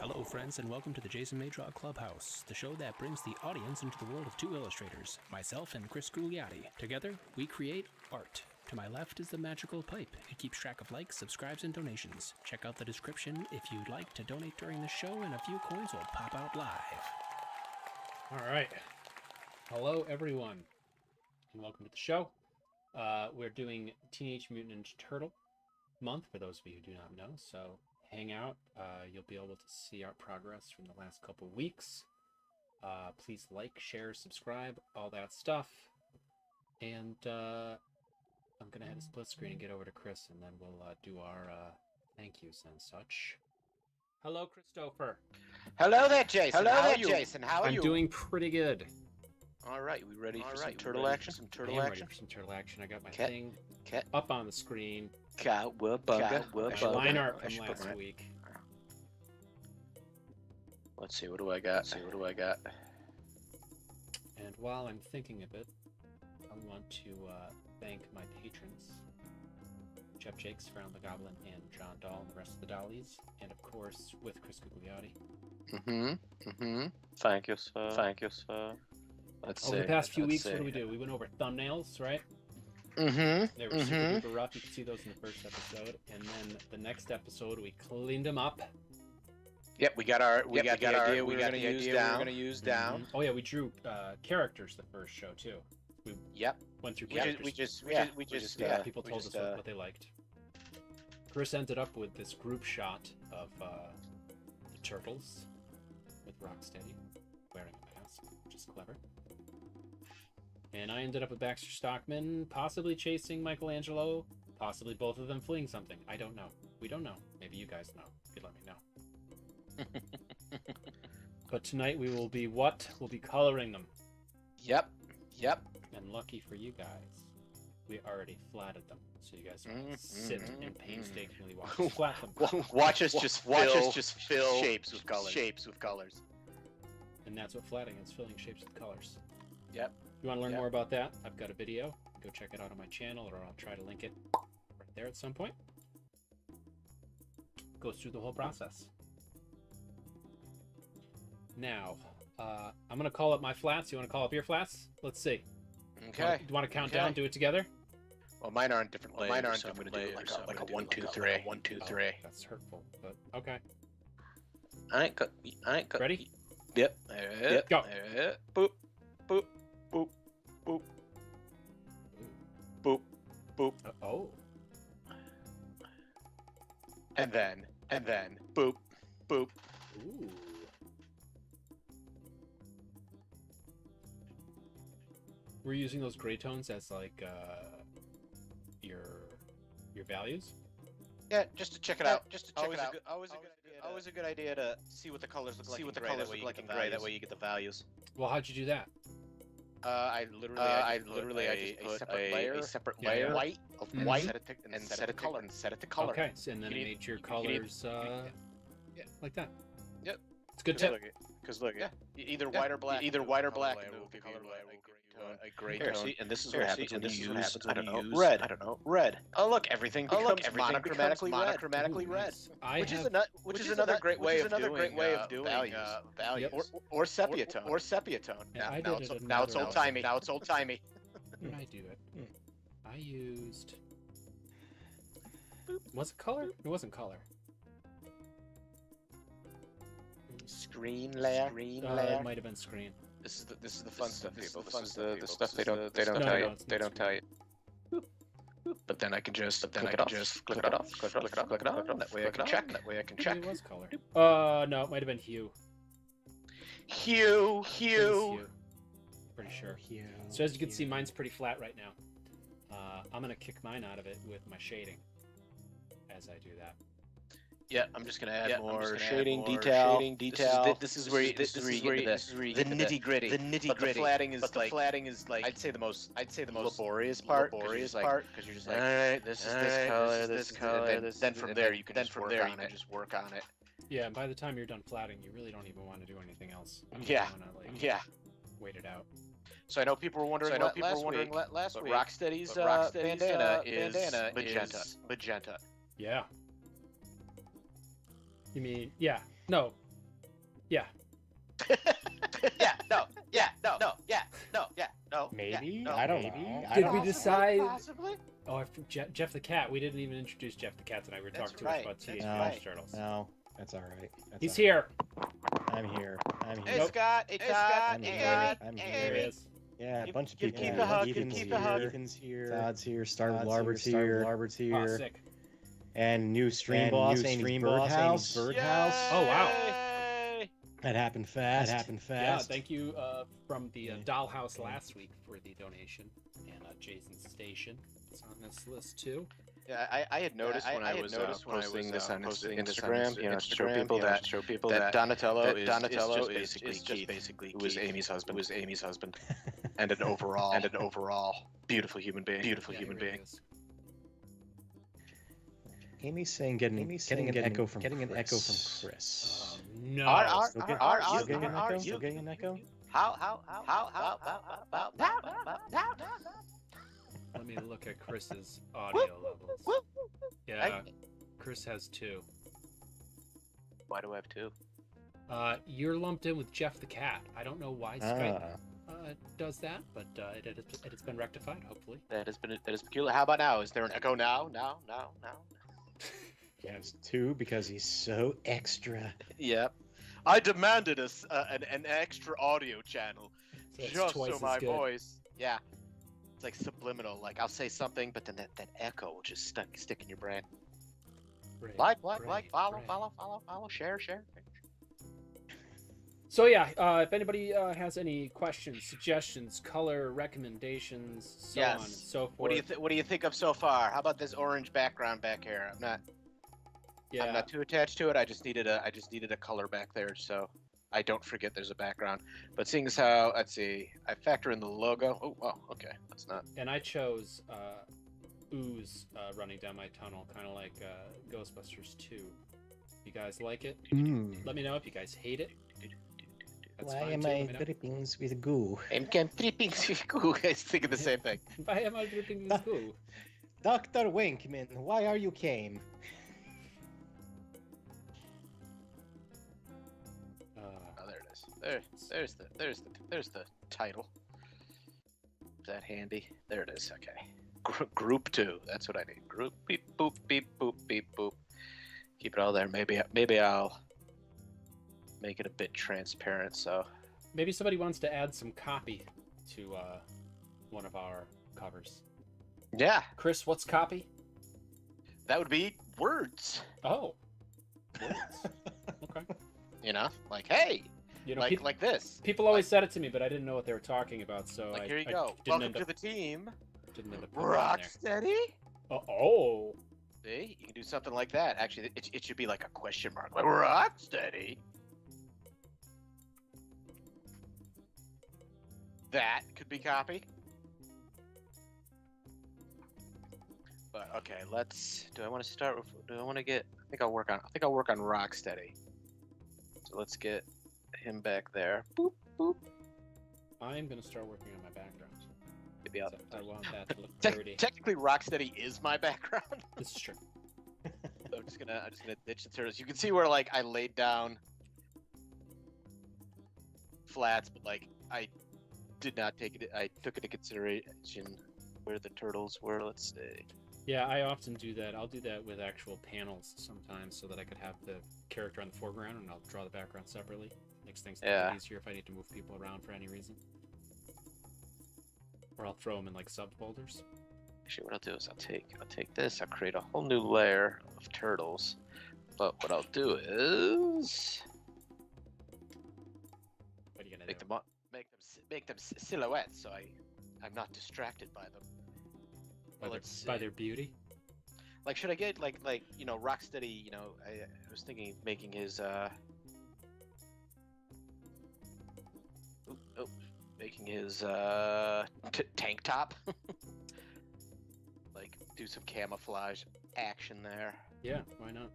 Hello friends, and welcome to the Jason Maydraw Clubhouse, the show that brings the audience into the world of two illustrators, myself and Chris Gugliotti. Together, we create art. To my left is the magical pipe. It keeps track of likes, subscribes, and donations. Check out the description if you'd like to donate during the show, and a few coins will pop out live. All right. Hello, everyone, and welcome to the show. We're doing Teenage Mutant Ninja Turtle month, for those of you who do not know, so hang out. You'll be able to see our progress from the last couple weeks. Please like, share, subscribe, all that stuff. And I'm gonna hit a split screen and get over to Chris, and then we'll do our thank yous and such. Hello, Christopher. Hello there, Jason. How are you? Jason, how are you? I'm doing pretty good. All right, we ready for some turtle action? Some turtle action. Ready for some turtle action. I got my thing up on the screen. Line art from last week. Let's see, what do I got? And while I'm thinking of it, I want to thank my patrons, Jeff Jakes, Frown the Goblin, and John Dahl, and the rest of the Dollies, and of course with Chris Gugliotti. Thank you, sir. Let's see. Over the past few weeks, what do? We went over thumbnails, right? They were super duper rough. You can see those in the first episode, and then the next episode we cleaned them up. Yep, we got the idea we're gonna use down. Oh yeah, we drew characters the first show too. We went through characters. People told us what they liked. Chris ended up with this group shot of the turtles with Rocksteady wearing a mask, which is clever. And I ended up with Baxter Stockman, possibly chasing Michelangelo, possibly both of them fleeing something. I don't know. We don't know. Maybe you guys know. You could let me know. But tonight we will be what? We'll be coloring them. Yep. And lucky for you guys, we already flatted them, so you guys can sit and painstakingly watch us flat them. Watch us just fill shapes with colors. And that's what flatting is, filling shapes with colors. Yep. If you want to learn more about that, I've got a video. Go check it out on my channel, or I'll try to link it right there at some point. Goes through the whole process. Now, I'm going to call up my flats. You want to call up your flats? Let's see. Okay. Do you want to count down? Do it together? Well, mine aren't different layers. Mine aren't so different layers. Like a 1, 2, 3. 1, 2, 3. That's hurtful, but okay. I ain't got. Ready? Yep. Go. Boop. Boop. Boop. Boop. Boop. Boop. Oh. And then, boop. Boop. Ooh. We're using those gray tones as like your values. Yeah, just to check it out. Always a good idea to see what the colors look like in gray. That way you get the values. Well, how'd you do that? I literally just put a separate layer white and set it to color. Okay, so, and then it made your colors like that. Yep. It's a good tip. Because look, either white or black. And we'll give you a gray tone. See, and this is what happens when you use, red. Oh look, everything becomes monochromatically red. Which is another great way of doing values. Or sepia tone. Yeah, Now it's old timey. How did I do it? I used. Was it color? It wasn't color. Screen layer. It might have been screen. This is the fun stuff, people. This is the stuff they don't tell you. They don't tell you. But then I can just click it off. That way I can check. It was color. No, it might have been hue. Hue. Pretty sure. Hue. So as you can see, mine's pretty flat right now. I'm gonna kick mine out of it with my shading. As I do that. Yeah, I'm just gonna add more shading, detail. This is where you get the nitty gritty. But the flatting is like I'd say the most laborious part. Because you're just like, all right, this is this color. Then from there you can just work on it. Yeah, by the time you're done flatting, you really don't even want to do anything else. Yeah. Yeah. Wait it out. So I know people were wondering. Last week. Rocksteady's bandana is magenta. Yeah. You mean no? Yeah. No. Maybe I don't know. Did we decide? Possibly? Oh, Jeff the Cat. We didn't even introduce Jeff the Cat tonight. We were talking too much about Teenage Mutant Ninja Turtles. No, that's all right. He's here. I'm here. Hey, Scott. Hey, Scott. I'm There here. he is. Yeah, a bunch of people. Keep the hug. Ethan's here. Todd's here. Larbert's here. Oh, sick. And new stream boss, Birdhouse. Oh, wow. That happened fast. Yeah, thank you from the Dollhouse last week for the donation. And Jason's Station is on this list, too. Yeah, I had noticed when I was posting this on Instagram, to show people that Donatello is just basically Keith, who was Amy's husband, and an overall beautiful human being. Amy's saying getting an echo from Chris. No. Are you getting an echo? How? Let me look at Chris's audio levels. Yeah, Chris has 2. Why do I have 2? You're lumped in with Jeff the Cat. I don't know why Skype does that, but it has been rectified, hopefully. That is peculiar. How about now? Is there an echo now? No. He has 2 because he's so extra. Yep. I demanded an extra audio channel just so my voice. Yeah. It's like subliminal. Like I'll say something, but then that echo will just stick in your brain. Right, follow, share. So yeah, if anybody has any questions, suggestions, color recommendations, so on and so forth. What do you think of so far? How about this orange background back here? I'm not too attached to it. I just needed a color back there so I don't forget there's a background. But seeing as how, let's see, I factor in the logo. Oh, wow, okay, that's not. And I chose ooze running down my tunnel, kind of like Ghostbusters 2. You guys like it? Let me know if you guys hate it. Why am I dripping with goo? I'm dripping with goo. Guys thinking the same thing. Why am I dripping with goo? Dr. Winkman, why are you came? There it is. There's the title. Is that handy? There it is. Okay. Group 2. That's what I need. Group beep boop beep boop beep boop. Keep it all there. Maybe I'll make it a bit transparent. So maybe somebody wants to add some copy to one of our covers. Yeah. Chris, what's copy? That would be words. Oh. Words. Okay. Like hey. Like this. People always said it to me, but I didn't know what they were talking about. So here you go. Welcome to the team. Didn't end up Rocksteady. Oh. See, you can do something like that. Actually, it should be like a question mark. Like Rocksteady. That could be copy. But okay, do I want to start with? Do I want to get? I think I'll work on Rocksteady. So let's get him back there. Boop boop. I'm gonna start working on my background. Maybe I want that to look dirty. Technically, Rocksteady is my background. This is true. So I'm just gonna ditch the turtles. You can see where like I laid down flats, but like I did not take it. I took into consideration where the turtles were. Let's see. Yeah, I often do that. I'll do that with actual panels sometimes, so that I could have the character on the foreground, and I'll draw the background separately. Makes things a little easier if I need to move people around for any reason. Or I'll throw them in like subfolders. Actually, what I'll do is I'll take this. I'll create a whole new layer of turtles. But what I'll do is what are you gonna make them silhouettes, so I'm not distracted by them. By their beauty. Like, should I get like Rocksteady? I was thinking of making his making his tank top. Like, do some camouflage action there. Yeah, why not?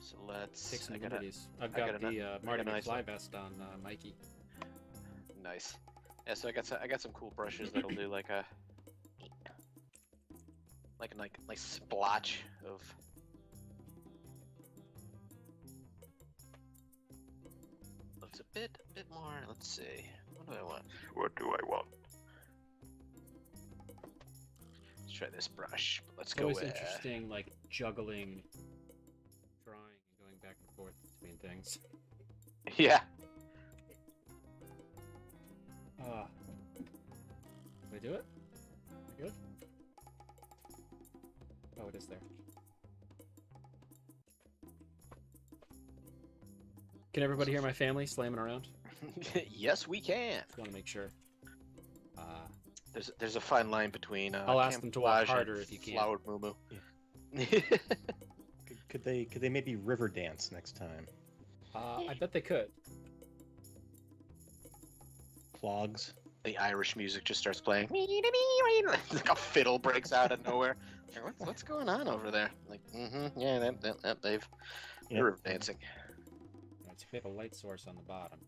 So let's take some liberties. I've got the Marty McFly vest on Mikey. Nice. Yeah, so I got some cool brushes that'll do like a nice splotch of. Looks a bit more. Let's see. What do I want? What do I want? Let's try this brush. Let's go with. It's always interesting, like juggling, drawing, and going back and forth between things. Yeah. Did I do it? Good? Oh, it is there. Can everybody hear my family slamming around? Yes, we can. Just want to make sure. There's a fine line between. I'll ask them to walk harder if you can. Flowered moo. Yeah. Could they maybe river dance next time? I bet they could. Clogs. The Irish music just starts playing. Like a fiddle breaks out of nowhere. What's going on over there? Like, yeah, they're river dancing. Let's have a light source on the bottom.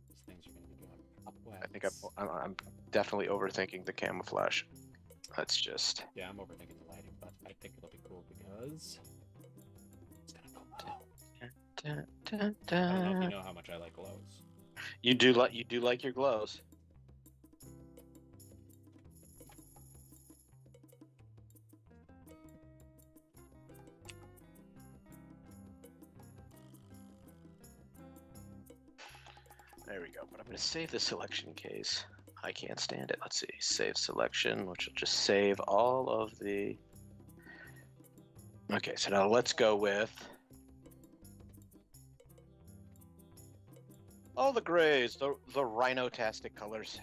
These things are going to be going upwards. I think I'm definitely overthinking the camouflage. That's just. Yeah, I'm overthinking the lighting, but I think it'll be cool because it's gonna go down. I don't know if you know how much I like glows. You do like your glows. There we go, but I'm going to save the selection in case I can't stand it. Let's see, save selection, which will just save all of the... Okay, so now let's go with... all the grays, the rhino-tastic colors.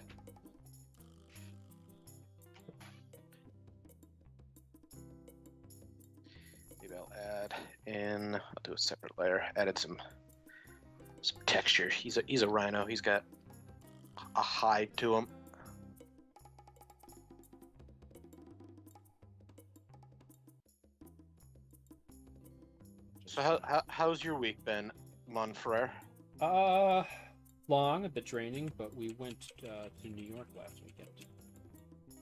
Maybe I'll add in, I'll do a separate layer, added some texture. He's a rhino. He's got a hide to him. So how's your week been, mon frere? Long, a bit draining, but we went to New York last weekend.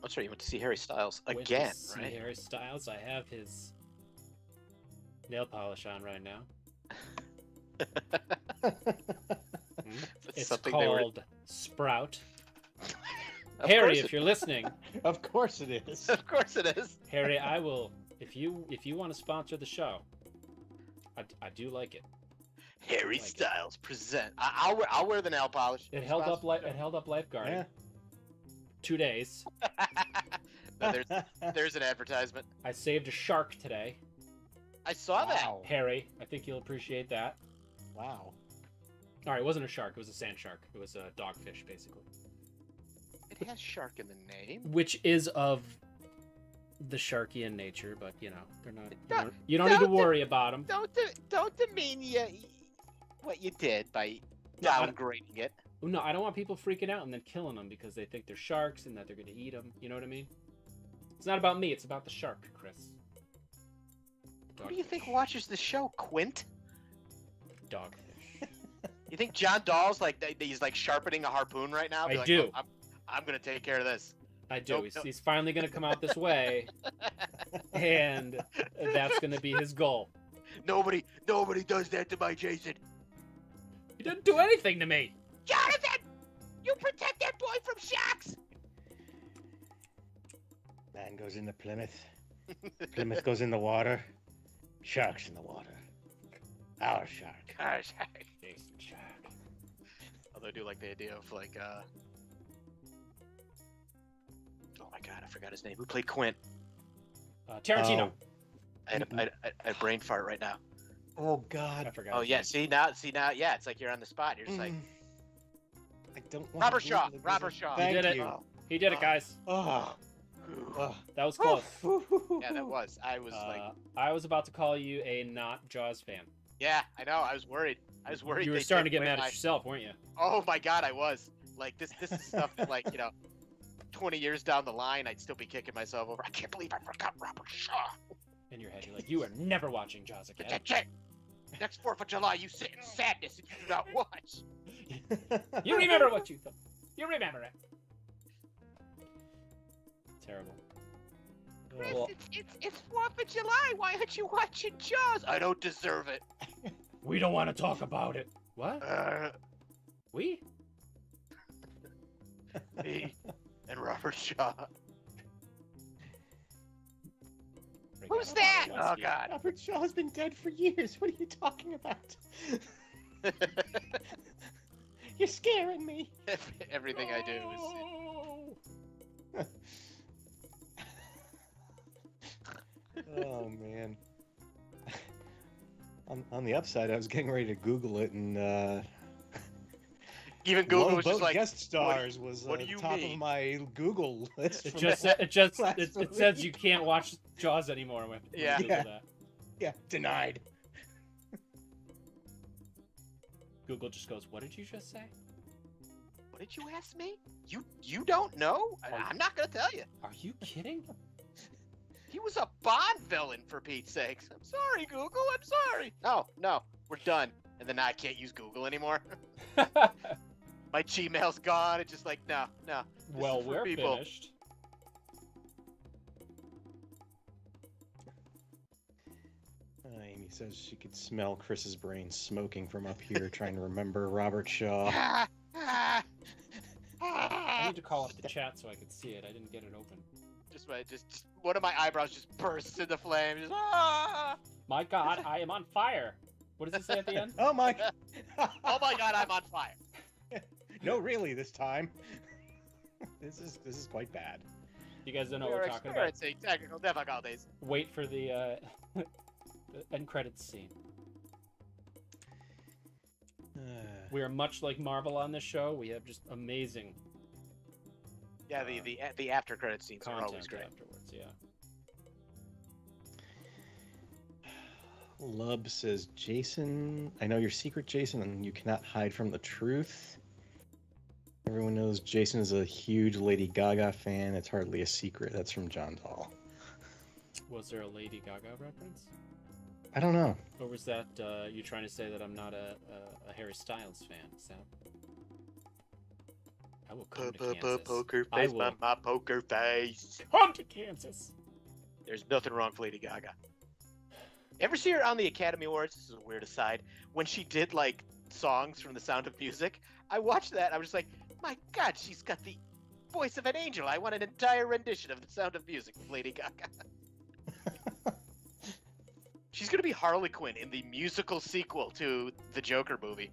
That's right. You went to see Harry Styles again, went to see right? Harry Styles. I have his nail polish on right now. It's called Sprout. Harry, if you're listening. Of course it is. Of course it is. Harry, I will. If you want to sponsor the show, I do like it. Harry Styles present. I'll wear the nail polish. It held up lifeguard. Yeah. 2 days. No, there's an advertisement. I saved a shark today. I saw that. Harry, I think you'll appreciate that. Wow. All right, it wasn't a shark. It was a sand shark. It was a dogfish, basically. It has shark in the name. Which is of the sharkian nature, but you know they're not. You don't need to worry about them. Don't demean what you did by downgrading it. No, I don't want people freaking out and then killing them because they think they're sharks and that they're going to eat them. You know what I mean? It's not about me. It's about the shark, Chris. Who do you think watches the show, Quint? Dogfish. You think John Dahl's he's like sharpening a harpoon right now? I do. Oh, I'm going to take care of this. I do. He's finally going to come out this way, and that's going to be his goal. Nobody does that to my Jason. He didn't do anything to me. Jonathan, you protect that boy from sharks. Man goes into Plymouth. Plymouth goes in the water. Sharks in the water. Our shark. Our shark. Jason Shark. Although I do like the idea of like oh my god, I forgot his name. Who played Quint? Tarantino. Oh. I had a brain fart right now. Oh god. I forgot. Oh yeah, see now, yeah, it's like you're on the spot. You're just like I don't want Robert Shaw. Robert Shaw. He did it. He did it, guys. Oh. That was close. Yeah, that was. I was I was about to call you a not Jaws fan. Yeah, I know. I was worried. You were starting to get mad at yourself, weren't you? Oh my god, I was. Like this is stuff that 20 years down the line, I'd still be kicking myself over. I can't believe I forgot Robert Shaw. In your head, you're like, you are never watching Jaws again. Next 4th of July, you sit in sadness and you do not watch. You remember what you thought. You remember it. Terrible. Chris, it's 4th of July. Why aren't you watching Jaws? I don't deserve it. We don't want to talk about it. What? We? Me and Robert Shaw. Who's that? Oh, God. Robert Shaw has been dead for years. What are you talking about? You're scaring me. Everything I do is... Oh, man. On the upside, I was getting ready to Google it, and even Google was just like guest stars was what do you top mean? of my Google list. It says you can't watch Jaws anymore. When yeah. you Google that. Yeah, denied. Google just goes, "What did you just say? What did you ask me? You don't know? I'm not gonna tell you. Are you kidding?" He was a Bond villain, for Pete's sakes. I'm sorry, Google. I'm sorry. No, we're done. And then I can't use Google anymore. My Gmail's gone. It's just like, no. Well, we're finished. Amy says she could smell Chris's brain smoking from up here, trying to remember Robert Shaw. I need to call up the chat so I could see it. I didn't get it open. Just one of my eyebrows just bursts into flame. Just, ah! My God, I am on fire. What does it say at the end? Oh my! Oh my God, I'm on fire. No, really, this time. This is quite bad. You guys don't know what we're talking about. Technical difficulties. Wait for the end credits scene. We are much like Marvel on this show. We have just amazing. Yeah, the after credit scenes are always great. Afterwards, yeah. Lub says, Jason, I know your secret, Jason, and you cannot hide from the truth. Everyone knows Jason is a huge Lady Gaga fan. It's hardly a secret. That's from John Dahl. Was there a Lady Gaga reference? I don't know. Or was that you trying to say that I'm not a Harry Styles fan? Is that... I will come to Kansas. Poker face, my poker face. Come to Kansas. There's nothing wrong with Lady Gaga. Ever see her on the Academy Awards? This is a weird aside. When she did like songs from The Sound of Music, I watched that. I was just like, my God, she's got the voice of an angel. I want an entire rendition of The Sound of Music with Lady Gaga. She's gonna be Harley Quinn in the musical sequel to the Joker movie.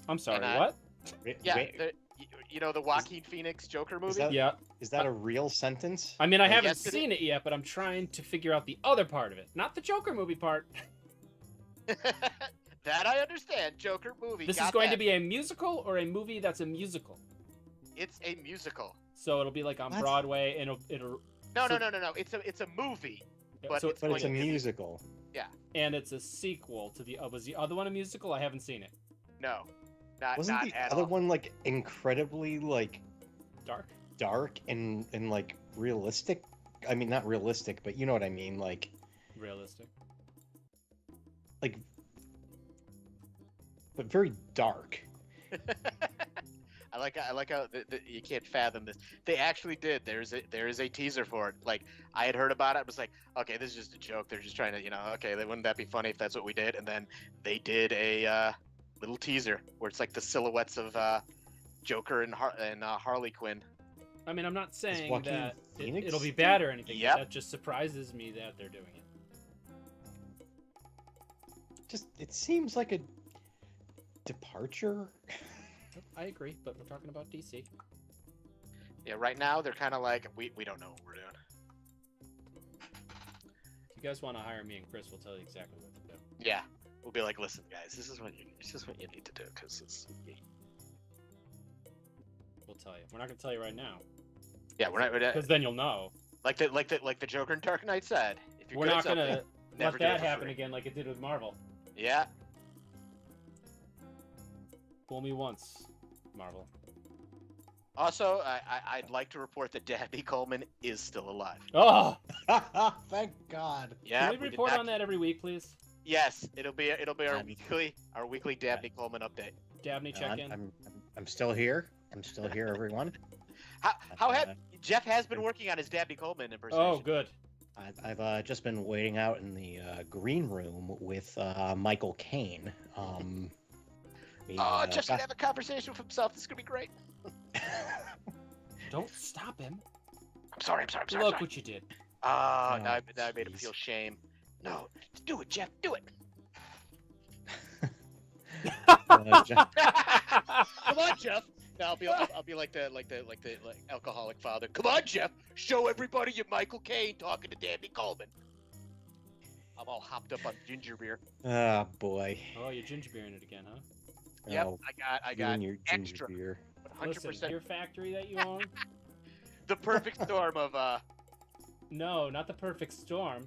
I'm sorry, what? Yeah, you know the Joaquin Phoenix Joker movie? Is that a real sentence? I mean, I haven't seen it yet, but I'm trying to figure out the other part of it. Not the Joker movie part. That I understand. Joker movie. This is going to be a musical or a movie that's a musical? It's a musical. So it'll be like on Broadway and it'll... No. It's a movie. But it's a musical. Yeah. And it's a sequel to the... was the other one a musical? I haven't seen it. No. Wasn't not the at other all. one like incredibly like dark and like realistic? I mean, not realistic, but you know what I mean, like realistic. Like, but very dark. I like how you can't fathom this. They actually did. There is a teaser for it. Like I had heard about it. I was like, okay, this is just a joke. They're just trying to, okay, wouldn't that be funny if that's what we did? And then they did a little teaser where it's like the silhouettes of Joker and Harley Quinn. I mean, I'm not saying that Phoenix? It'll be bad or anything. Yep. That just surprises me that they're doing it. Just, it seems like a departure. I agree, but we're talking about DC. Yeah, right now they're kind of like, we don't know what we're doing. If you guys want to hire me and Chris, we'll tell you exactly what to do. Yeah, we'll be like, listen, guys, this is what you need to do because it's. We'll tell you. We're not gonna tell you right now. Yeah, we're not. Because then you'll know. Like the Joker and Dark Knight said. If you're we're not gonna let that happen free. again, like it did with Marvel. Yeah. Fool me once, Marvel. Also, I'd like to report that Dabney Coleman is still alive. Oh! Thank God. Yeah. Can we report on that every week, please? Yes, it'll be our weekly Dabney Coleman update. Dabney, check in. I'm still here. I'm still here, everyone. Jeff has been working on his Dabney Coleman impersonation. Oh, good. I've just been waiting out in the green room with Michael Caine. Jeff's gonna have a conversation with himself. This is gonna be great. Don't stop him. I'm sorry. Look what you did. Now I made him feel shame. No, do it, Jeff. Do it. Come on, Jeff. Now I'll be like the alcoholic father. Come on, Jeff. Show everybody your Michael Caine talking to Dabney Coleman. I'm all hopped up on ginger beer. Oh boy. Oh, you're ginger beering it again, huh? Yep, I got your extra beer. 100%. Listen, your factory that you own. The perfect storm of No, not the perfect storm.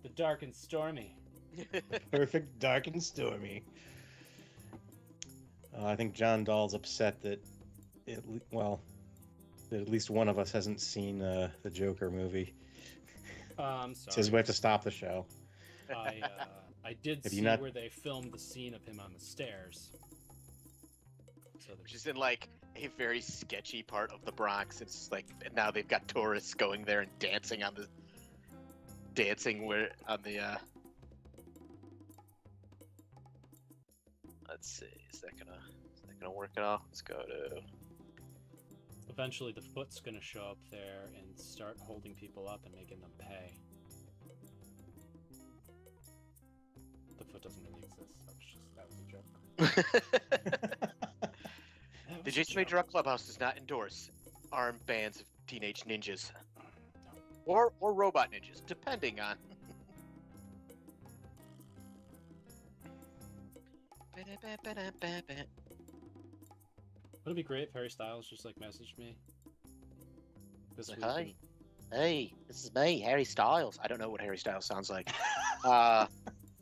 The dark and stormy. Perfect, dark, and stormy. I think John Dahl's upset that that at least one of us hasn't seen the Joker movie. Sorry. Says we have to stop the show. I did see where they filmed the scene of him on the stairs. Which is in like a very sketchy part of the Bronx. It's like now they've got tourists going there and dancing on the. Let's see, is that gonna work at all? Let's go to. Eventually, the Foot's gonna show up there and start holding people up and making them pay. The Foot doesn't really exist. That was a joke. The Jason May Drug Clubhouse does not endorse armed bands of teenage ninjas. No. Or robot ninjas, depending on. Would it be great if Harry Styles just like messaged me? Hey, this is me, Harry Styles. I don't know what Harry Styles sounds like. Not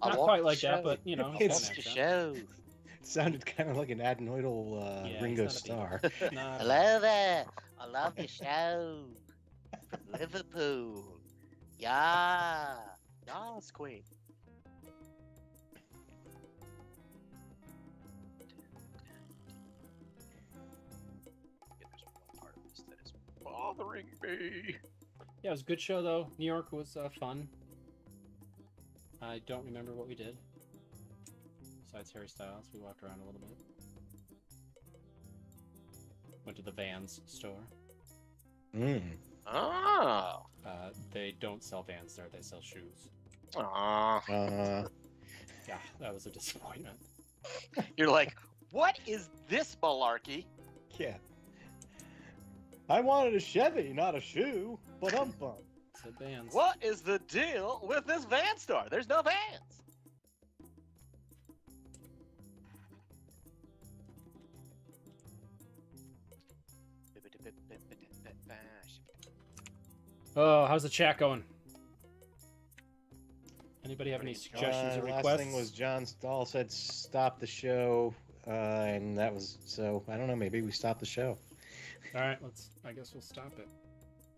quite like that, but you know, it's the show. It sounded kind of like an adenoidal Ringo Starr. Hello there. I love your show. From Liverpool. Yeah. Yes, Queen. There's one part of this that is bothering me. Yeah, it was a good show though. New York was fun. I don't remember what we did. Besides Harry Styles, we walked around a little bit. Went to the Vans store. Oh. They don't sell Vans there, they sell shoes. Aww. Yeah, that was a disappointment. You're like, what is this malarkey? Yeah. I wanted a Chevy, not a shoe. But Said Vans. What is the deal with this Van store? There's no Vans. Oh, how's the chat going? Anybody have any suggestions or requests? Last thing was John Stahl said stop the show, and that was so. I don't know. Maybe we stop the show. All right, I guess we'll stop it.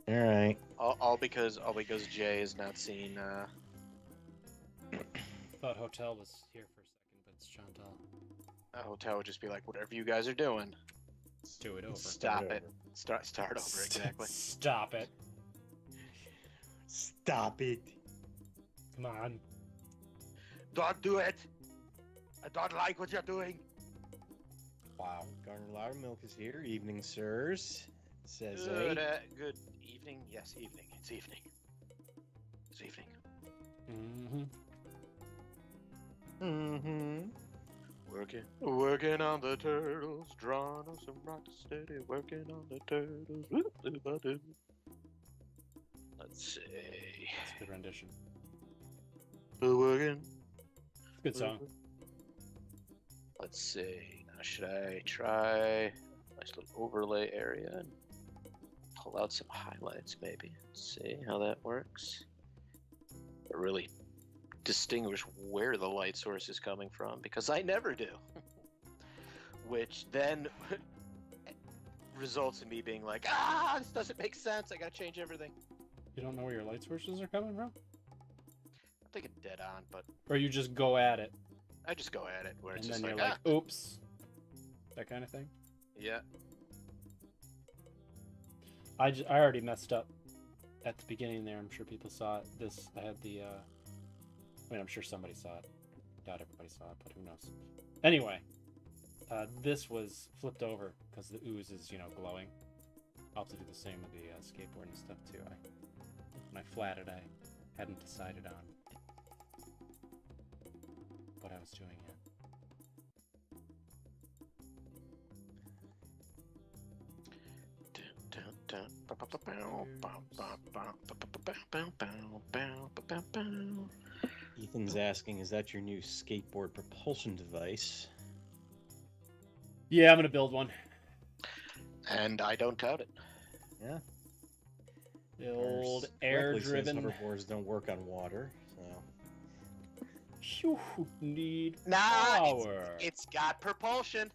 All right. All because Jay has not seen. Thought Hotel was here for a second, but it's John Dahl. Hotel would just be like, whatever you guys are doing. Do it over. Stop it. Start over. Exactly. Stop it. Stop it. Come on. Don't do it. I don't like what you're doing. Wow. Garner Loudermilk is here. Evening, sirs. Says good evening. Yes, evening. It's evening. It's evening. Working on the turtles, drawing on some rock steady. Working on the turtles. Let's see. It's a good rendition. Working. Good song. Let's see. Now, should I try a nice little overlay area and pull out some highlights, maybe? Let's see how that works. But really distinguish where the light source is coming from, because I never do. Which then results in me being like, this doesn't make sense. I gotta change everything. You don't know where your light sources are coming from? thinking dead on, but... Or you just go at it. I just go at it, where it's and just then like, you're like, oops. That kind of thing? Yeah. I already messed up at the beginning there. I'm sure people saw it. I had the, I mean, I'm sure somebody saw it. Doubt everybody saw it, but who knows. Anyway, this was flipped over because the ooze is, glowing. I'll have to do the same with the skateboard and stuff too. When I flatted, I hadn't decided on what I was doing yet. Ethan's asking, is that your new skateboard propulsion device? Yeah, I'm gonna build one. And I don't doubt it. Yeah. The old air-driven hoverboards don't work on water, so. You need Nah, power. It's got propulsion.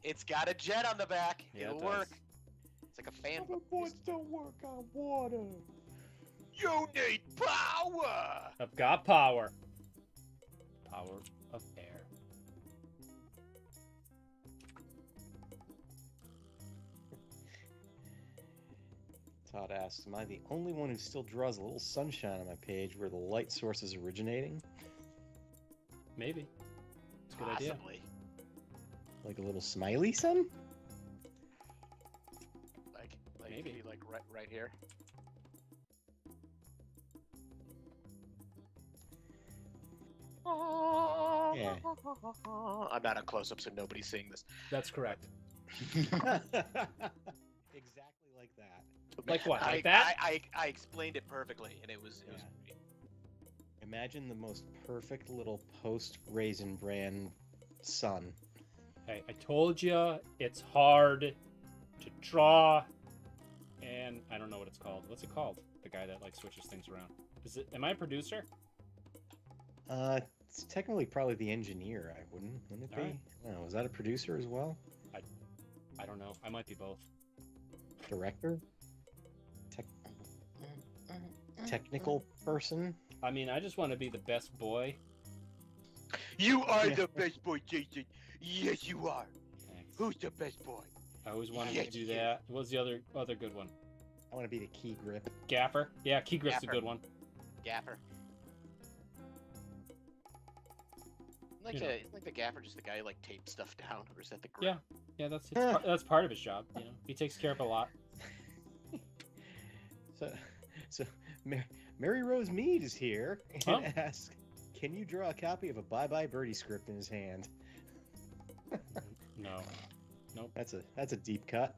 It's got a jet on the back. Yeah, It'll it work. does. It's like a fan. Hoverboards don't work on water. You need power. I've got power. Power of air. Todd asks, am I the only one who still draws a little sunshine on my page where the light source is originating? Maybe. It's a good idea. Possibly. Like a little smiley sun? Like Maybe. Like right here. Yeah. I'm not on close-up, so nobody's seeing this. That's correct. Exactly like that. Like what? Like that? I explained it perfectly, and it was great. Imagine the most perfect little post-raisin bran sun. Hey, I told you it's hard to draw, and I don't know what it's called. What's it called? The guy that switches things around. Am I a producer? It's technically probably the engineer. Wouldn't it be? Right. I don't know. Is that a producer as well? I don't know. I might be both. Director? Technical person? I mean, I just want to be the best boy. You are the best boy, Jason. Yes, you are. Thanks. Who's the best boy? I always wanted to do that. What was the other good one? I want to be the key grip. Gaffer? Yeah, key grip's Gaffer. a good one. Gaffer. Isn't the gaffer just the guy who tapes stuff down, or is that the grip? Yeah, that's part of his job. He takes care of a lot. So Mary Rose Mead is here and asks, can you draw a copy of a Bye Bye Birdie script in his hand? No. Nope. That's a deep cut.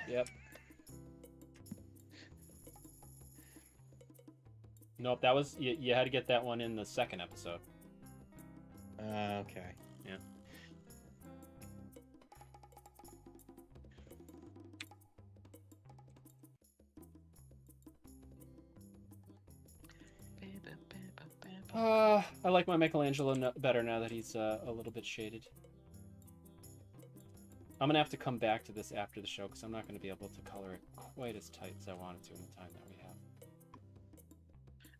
Yep. Nope, that was you had to get that one in the second episode. Okay. Yeah. I like my Michelangelo better now that he's a little bit shaded. I'm gonna have to come back to this after the show because I'm not gonna be able to color it quite as tight as I wanted to in the time that we have.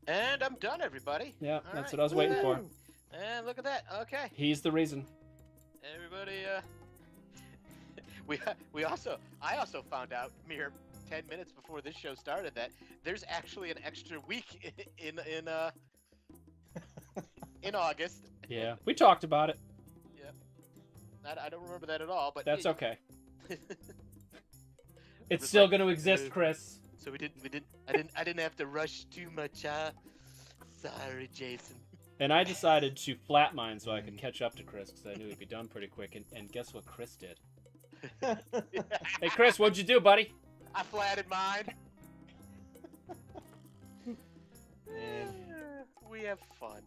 And I'm done, everybody. Yeah, All that's right. what I was waiting for. And look at that. Okay. He's the reason. Everybody, I also found out mere 10 minutes before this show started that there's actually an extra week in August. Yeah, we talked about it. Yeah. I don't remember that at all, but that's okay. It's still going to exist, Chris. So I didn't have to rush too much. Sorry, Jason. And I decided to flat mine so I could catch up to Chris because I knew he'd be done pretty quick. And guess what Chris did? Hey, Chris, what'd you do, buddy? I flatted mine. And we have fun.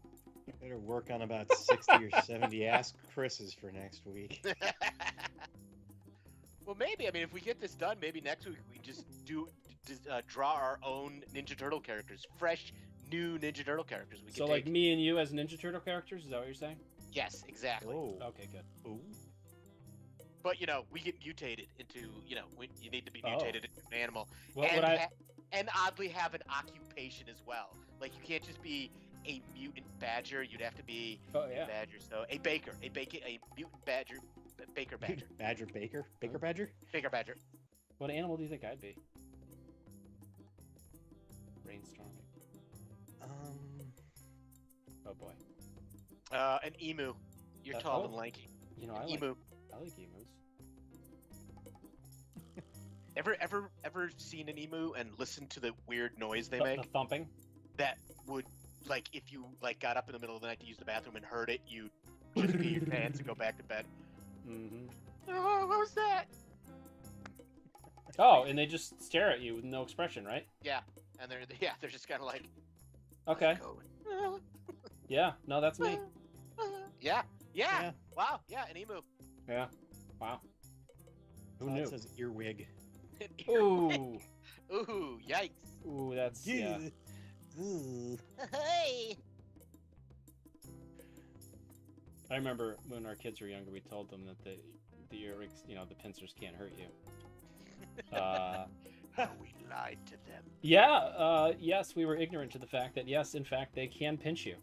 Better work on about 60 or 70 Ask Chris's for next week. Well, maybe. I mean, if we get this done, maybe next week we just draw our own Ninja Turtle characters. Fresh, new Ninja Turtle characters. So, like me and you as Ninja Turtle characters? Is that what you're saying? Yes, exactly. Oh. Okay, good. Ooh. But, we get mutated into, you need to be mutated into an animal. What and, would I... and oddly have an occupation as well. Like you can't just be a mutant badger. You'd have to be a badger. So a baker, a mutant badger, baker. Baker? Baker badger? Baker badger. What animal do you think I'd be? Brainstorming. Oh boy. An emu. You're tall and lanky. You know, I like emus. Ever seen an emu and listened to the weird noise they The make? thumping. That would, like, if you like got up in the middle of the night to use the bathroom and heard it, you'd just pee your pants and go back to bed. Mm-hmm. Oh, what was that? Oh, and they just stare at you with no expression, right? Yeah, and they're just kind of like. Okay. Yeah. No, that's me. Yeah. Wow. Yeah, an emu. Yeah. Wow. Who knew? It says earwig. Ooh. Ooh, yikes. Ooh, that's yeah. Hey. I remember when our kids were younger, we told them that the earwigs, you know, the pincers can't hurt you. We lied to them. Yeah. Yes, we were ignorant to the fact that yes, in fact, they can pinch you.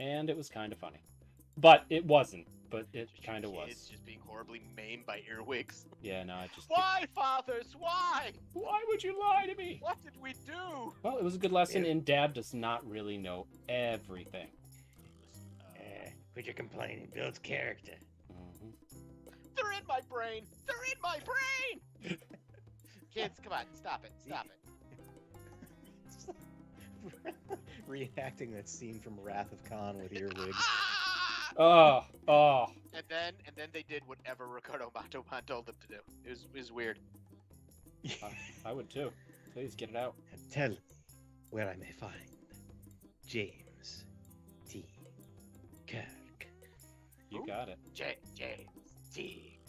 And it was kind of funny, but it wasn't. But it kind of was. It's just being horribly maimed by earwigs. Yeah, no, it just. Why, fathers? Why? Why would you lie to me? What did we do? Well, it was a good lesson, and Dad does not really know everything. Quit your complaining. Builds character. Mm-hmm. They're in my brain. They're in my brain. Kids, come on, stop it. Stop it. Reenacting that scene from Wrath of Khan with earwigs. Oh. And then they did whatever Ricardo Montalban told them to do. It was weird. I would too. Please get it out. And tell me where I may find James T. Kirk. You got it. James T.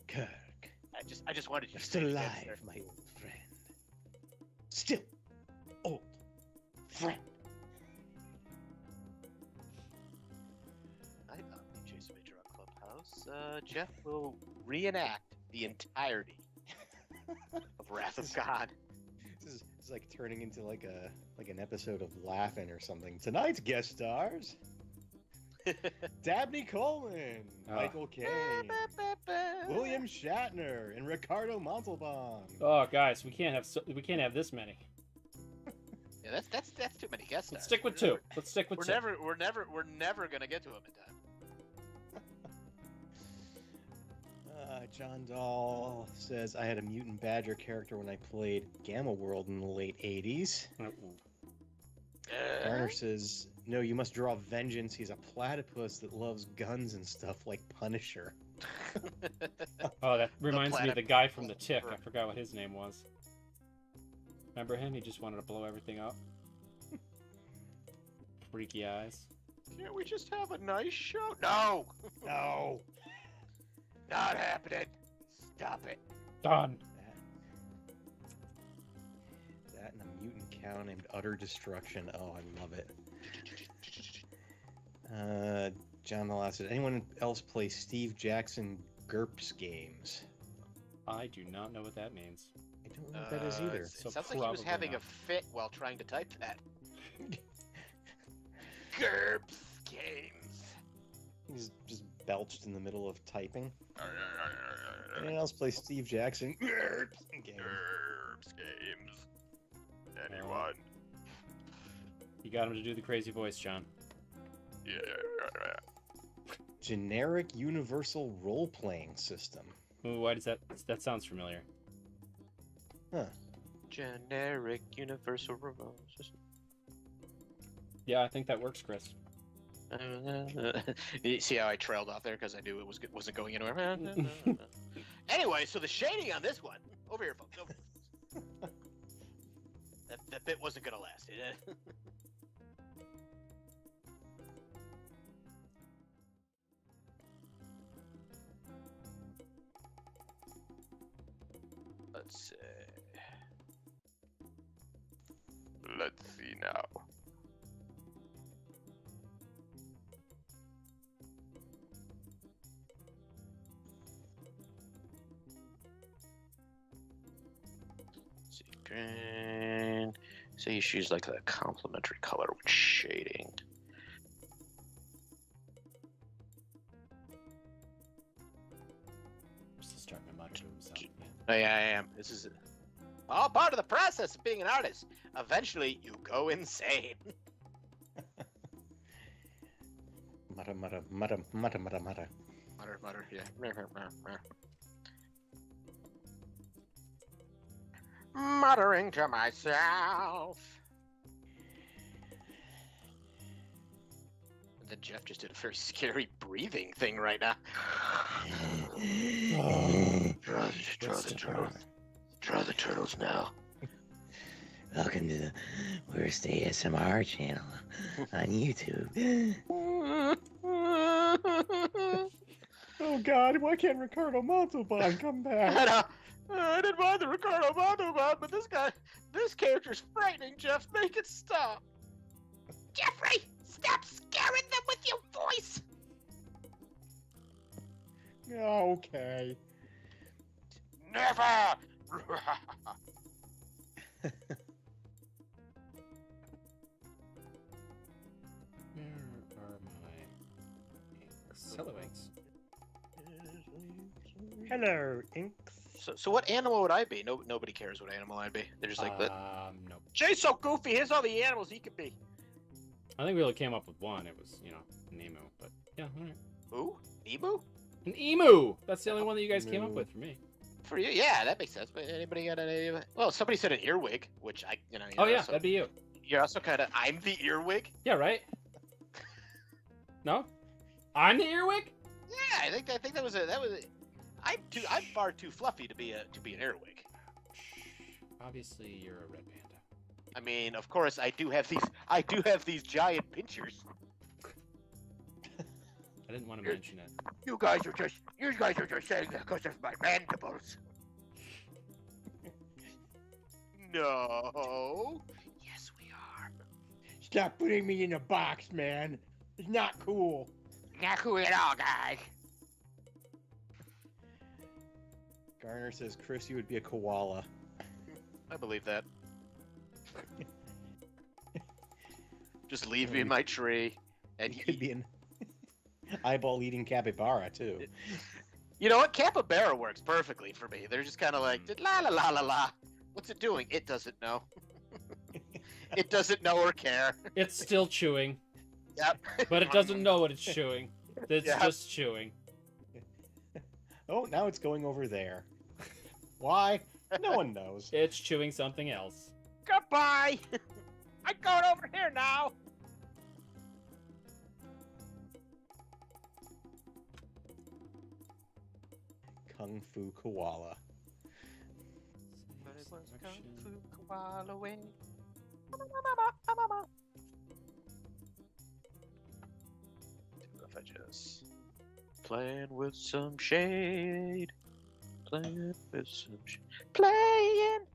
Kirk. I just wanted you to Still say it, alive, sir. my old friend. Still old friend. Tonight on the Jason Major Clubhouse, Jeff will reenact the entirety of Wrath of God. This is like turning into like an episode of Laugh-In or something. Tonight's guest stars: Dabney Coleman, Michael Caine, William Shatner, and Ricardo Montalban. Oh, guys, we can't have this many. Yeah, that's too many guest stars. Let's stick with two. Let's stick with two. We're never gonna get to them in time. John Dahl says, I had a mutant badger character when I played Gamma World in the late 80s. Garner says, no, you must draw vengeance. He's a platypus that loves guns and stuff like Punisher. Oh, that reminds me of the guy from The Tick. I forgot what his name was. Remember him? He just wanted to blow everything up. Freaky eyes. Can't we just have a nice show? No! No! Not happening. Stop it. Done. That and a mutant cow named Utter Destruction. Oh, I love it. John the Last said, anyone else play Steve Jackson GURPS games? I do not know what that means. I don't know what that is either. It So sounds like he was having not. a fit while trying to type that. GURPS games. He's just belched in the middle of typing. Anyone else play Steve Jackson GURPS games? GURPS games. Anyone? You got him to do the crazy voice, John. Yeah. Generic universal role-playing system. Ooh, why does that sounds familiar? Huh. Generic universal remote system. Yeah, I think that works, Chris. You see how I trailed off there because I knew it wasn't going anywhere. Anyway, so the shading on this one over here, folks. Over. That bit wasn't gonna last. Let's see. Let's see now. Secret. So you choose like a complementary color with shading. Just to start my monitor himself. Oh yeah, I am. This is all part of the process of being an artist. Eventually, you go insane. Mutter, mutter, mutter, mutter, mutter, mutter. Mutter, mutter, yeah. Muttering to myself. And then Jeff just did a very scary breathing thing right now. Draw the turtles now. Welcome to the worst ASMR channel on YouTube. Oh God, why can't Ricardo Montalban come back? I didn't mind the Ricardo Montalban, but this character's frightening, Jeff. Make it stop. Jeffrey, stop scaring them with your voice. Okay. Never. Where are my inks? Hello, inks. Hello, Inks. So what animal would I be? Nobody cares what animal I'd be. They're just like, Nope. Jay's so goofy. Here's all the animals he could be. I think we only came up with one. It was, Nemo. But yeah, all right. Who? Emu? An emu. That's the only one that you guys came up with for me. For you, yeah, that makes sense. But anybody got any? Well, somebody said an earwig, which I, Oh yeah, so that'd be you. You're also kind of. I'm the earwig. Yeah, right. No, I'm the earwig. Yeah, I think that was a. I'm far too fluffy to be an earwig. Obviously, you're a red panda. I mean, of course, I do have these giant pinchers. I didn't want to mention it. You guys are just saying that because of my mandibles. No. Yes, we are. Stop putting me in a box, man. It's not cool. Not cool at all, guys. Garner says, Chris, you would be a koala. I believe that. Just leave me in my tree, and You could be an eyeball-eating capybara, too. You know what? Capybara works perfectly for me. They're just kind of like, la la la la la. What's it doing? It doesn't know. It doesn't know or care. It's still chewing. Yep. But it doesn't know what it's chewing. It's Yep. just chewing. Oh, now it's going over there. Why? No one knows. It's chewing something else. Goodbye. I'm going over here now. Kung Fu Koala. But it was Kung Fu Koala way. If I just playing with some shade, playing with some playing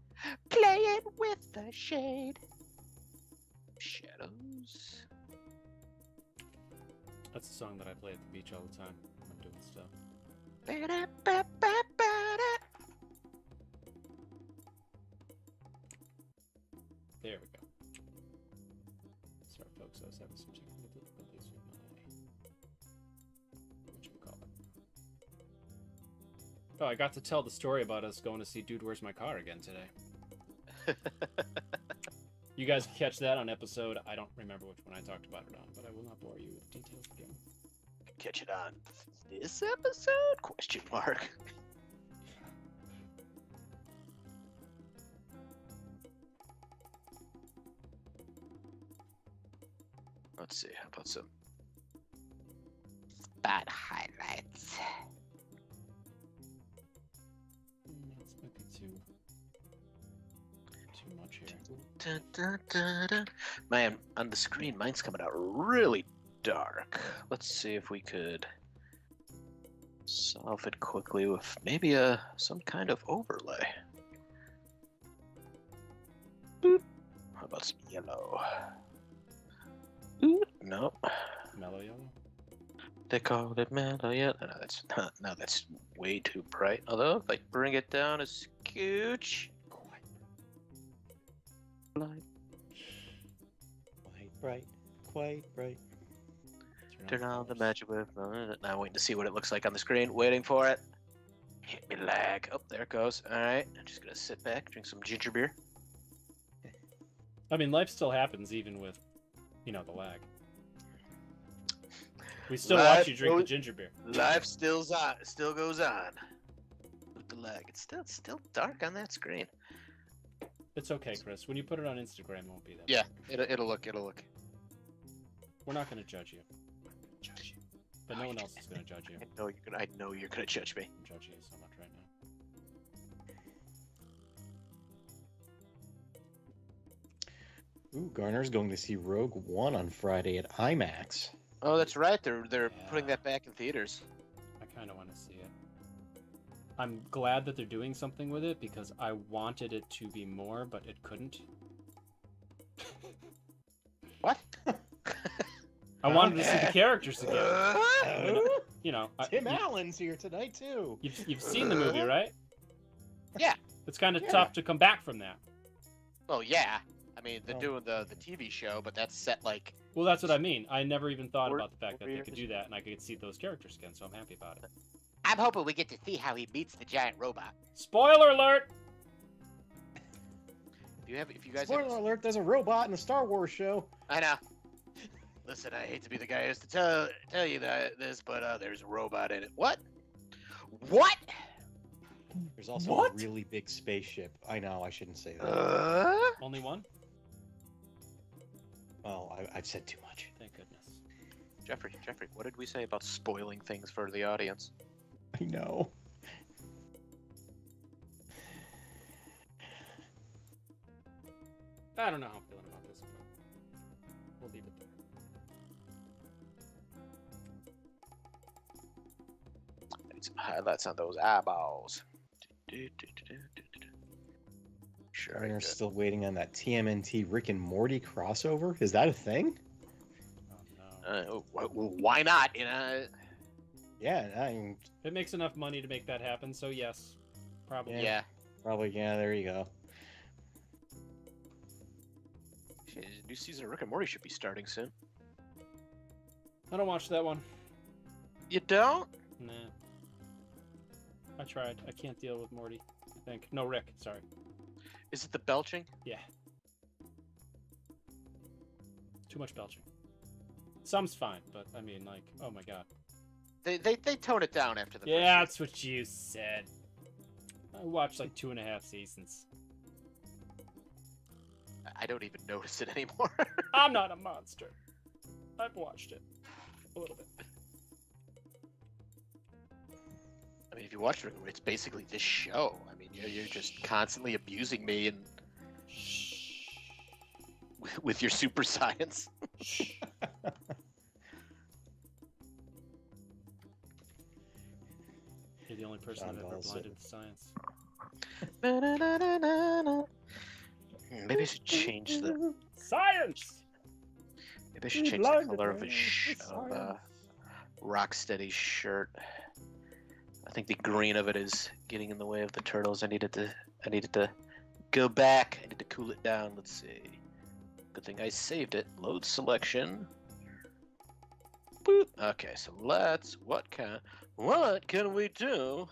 with the shade, shadows. That's a song that I play at the beach all the time when I'm doing stuff. There we go. Sorry, folks, I was having some technical difficulties with my... whatchamacallit. Oh, I got to tell the story about us going to see Dude, Where's My Car again today. You guys can catch that on episode, I don't remember which one I talked about it on, but I will not bore you with details again. Catch it on this episode? Question mark. Let's see. How about some spot highlights? That's might be too much here. Dun, dun, dun, dun. Man, on the screen, mine's coming out really dark. Let's see if we could solve it quickly with maybe some kind of overlay. Boop. How about some yellow? Ooh, no. Mellow yellow? They call it mellow yellow. No, that's not. No, that's way too bright. Although, if I bring it down a scooch. Light. bright, quite bright. Turn on the magic whip. Now waiting to see what it looks like on the screen. Waiting for it. Hit me lag. Oh, there it goes. All right. I'm just gonna sit back, drink some ginger beer. I mean, life still happens even with, you know, the lag. We still watch you drink the ginger beer. Life still goes on. With the lag, it's still dark on that screen. It's okay, Chris. When you put it on Instagram, it won't be that. Yeah, it'll look. We're not gonna judge you. But no one else is gonna judge you. I know you're gonna judge me. I'm judging you so much right now. Ooh, Garner's going to see Rogue One on Friday at IMAX. Oh, that's right. They're putting that back in theaters. I kind of want to see it. I'm glad that they're doing something with it because I wanted it to be more, but it couldn't. What? I wanted to see the characters again. You know, Tim Allen's here tonight too. You've seen the movie, right? Yeah. It's kind of tough to come back from that. Well, yeah. I mean, they're doing the TV show, but that's set like. Well, that's what I mean. I never even thought about the fact that they could do that, and I could see those characters again. So I'm happy about it. I'm hoping we get to see how he beats the giant robot. Spoiler alert! If you guys. Spoiler alert! There's a robot in the Star Wars show. I know. Listen, I hate to be the guy who has to tell you this, but there's a robot in it. What? What? There's also a really big spaceship. I know, I shouldn't say that. Only one? Well, I've said too much. Thank goodness. Jeffrey, what did we say about spoiling things for the audience? I know. I don't know how I'm feeling about this, but we'll leave it there. Need some highlights on those eyeballs. Sure. We're still waiting on that TMNT Rick and Morty crossover. Is that a thing? Oh, no. Why not? You know. Yeah, I mean, It makes enough money to make that happen, so yes, probably. Yeah. probably. Yeah, there you go. New season of Rick and Morty should be starting soon. I don't watch that one. You don't? Nah. I tried. I can't deal with Morty, I think. No, Rick. Sorry. Is it the belching? Yeah. Too much belching. Some's fine, but I mean, like, oh my god. They tone it down after the. Yeah, that's what you said. I watched like 2.5 seasons. I don't even notice it anymore. I'm not a monster. I've watched it a little bit. I mean, if you watch it, it's basically this show. I mean, you're just constantly abusing me and with your super science. You're the only person I've ever blinded to science. Maybe I should change the. Science! Maybe I should change the color of Rocksteady's shirt. I think the green of it is getting in the way of the turtles. I needed to go back. I need to cool it down. Let's see. Good thing I saved it. Load selection. Boop. Okay, so what can we do?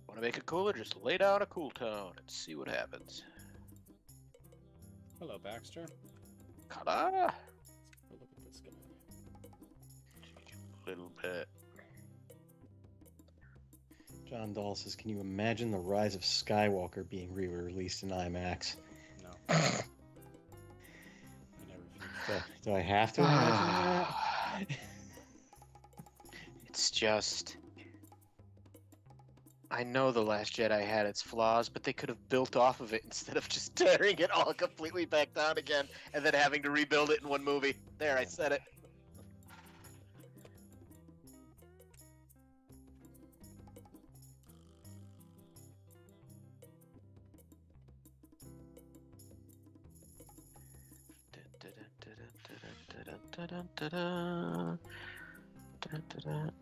Want to make it cooler? Just lay down a cool tone and see what happens. Hello, Baxter. Ta-da! Look at this guy. A little bit. John Dahl says, "Can you imagine the Rise of Skywalker being re-released in IMAX?" No. I never Do I have to imagine that? It's just. I know The Last Jedi had its flaws, but they could have built off of it instead of just tearing it all completely back down again and then having to rebuild it in one movie. There, I said it.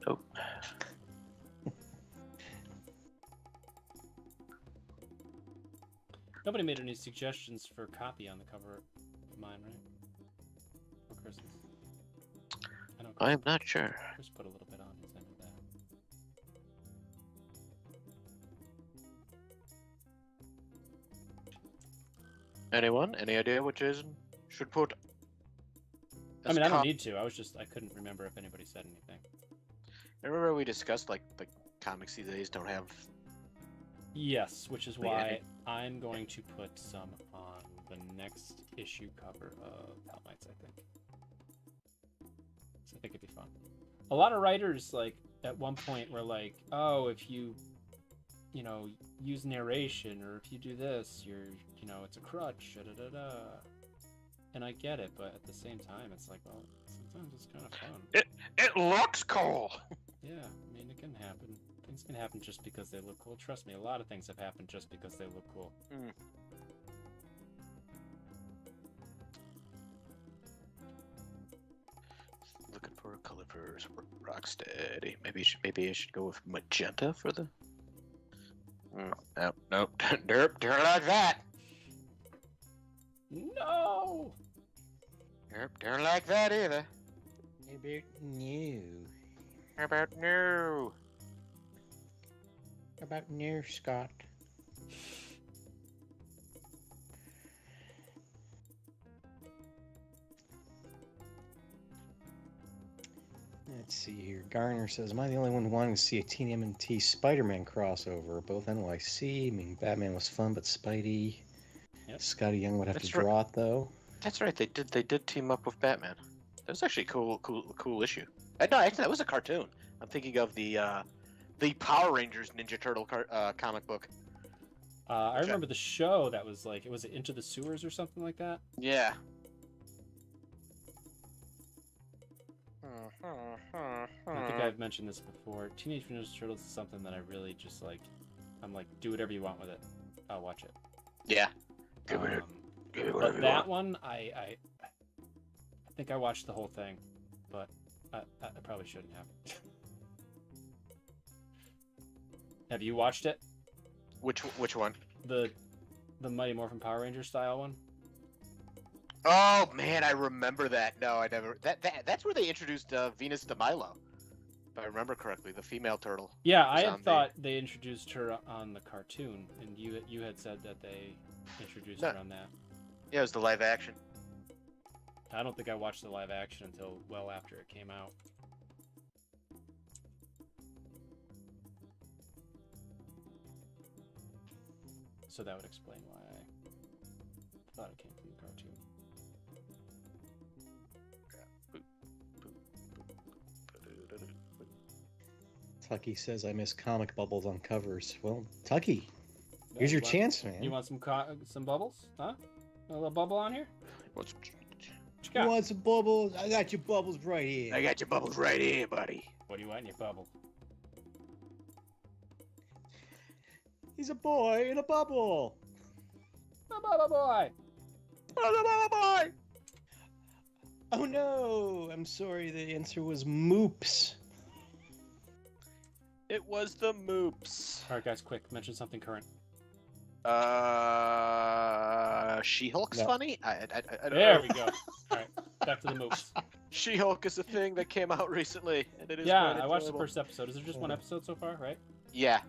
Oh. Nobody made any suggestions for copy on the cover of mine, right? For Chris's. I am not sure. Chris put a little bit on his end of that. Anyone? Any idea what Jason should put? I mean, I don't need to. I couldn't remember if anybody said anything. I remember we discussed like comics these days don't have. Yes, which is why I'm going to put some on the next issue cover of Hell Knights, I think. So I think it'd be fun. A lot of writers, like, at one point were like, oh, if you know, use narration, or if you do this, you're, you know, it's a crutch, da-da-da-da. And I get it, but at the same time, it's like, well, sometimes it's kind of fun. It looks cool! Yeah, I mean, it can happen. Things can happen just because they look cool. Trust me, a lot of things have happened just because they look cool. Mm. Looking for a color for Rocksteady. Maybe I should go with magenta for the. No, derp like that. No. Derp like that either. How about new? How about no? How about new, Scott? Let's see here. Garner says, am I the only one wanting to see a TMNT Spider-Man crossover? Both NYC. I mean, Batman was fun, but Spidey. Yep. Scotty Young would have to draw it, though. That's right. They did team up with Batman. That was actually a cool issue. No, actually, that was a cartoon. I'm thinking of the Power Rangers Ninja Turtle comic book. I remember the show that was like, was it Into the Sewers or something like that? Yeah. I think I've mentioned this before. Teenage Mutant Ninja Turtles is something that I really just like. I'm like, do whatever you want with it. I'll watch it. Yeah. Give it whatever but you that want. one, I think I watched the whole thing, but I probably shouldn't have. Have you watched it? Which one? The Mighty Morphin Power Ranger style one? Oh man, I remember that. No, I never. That's where they introduced Venus de Milo, if I remember correctly, the female turtle. Yeah, I had thought they introduced her on the cartoon, and you had said that they introduced her on that. Yeah, it was the live action. I don't think I watched the live action until well after it came out. So that would explain why I thought it came from the cartoon. Tucky says, I miss comic bubbles on covers. Well, Tucky, here's your chance, man. You want some bubbles? Huh? A little bubble on here? You want some bubbles? I got your bubbles right here. I got your bubbles right here, buddy. What do you want in your bubble? He's a boy in a bubble. A bubble boy! Bye. Oh no! I'm sorry, the answer was moops. It was the moops. Alright guys, quick, mention something current. She-Hulk's No. funny? There we go. Alright, back to the moops. She-Hulk is a thing that came out recently, and it is Yeah, quite I watched the enjoyable. first episode. Is there just one episode so far, right? Yeah,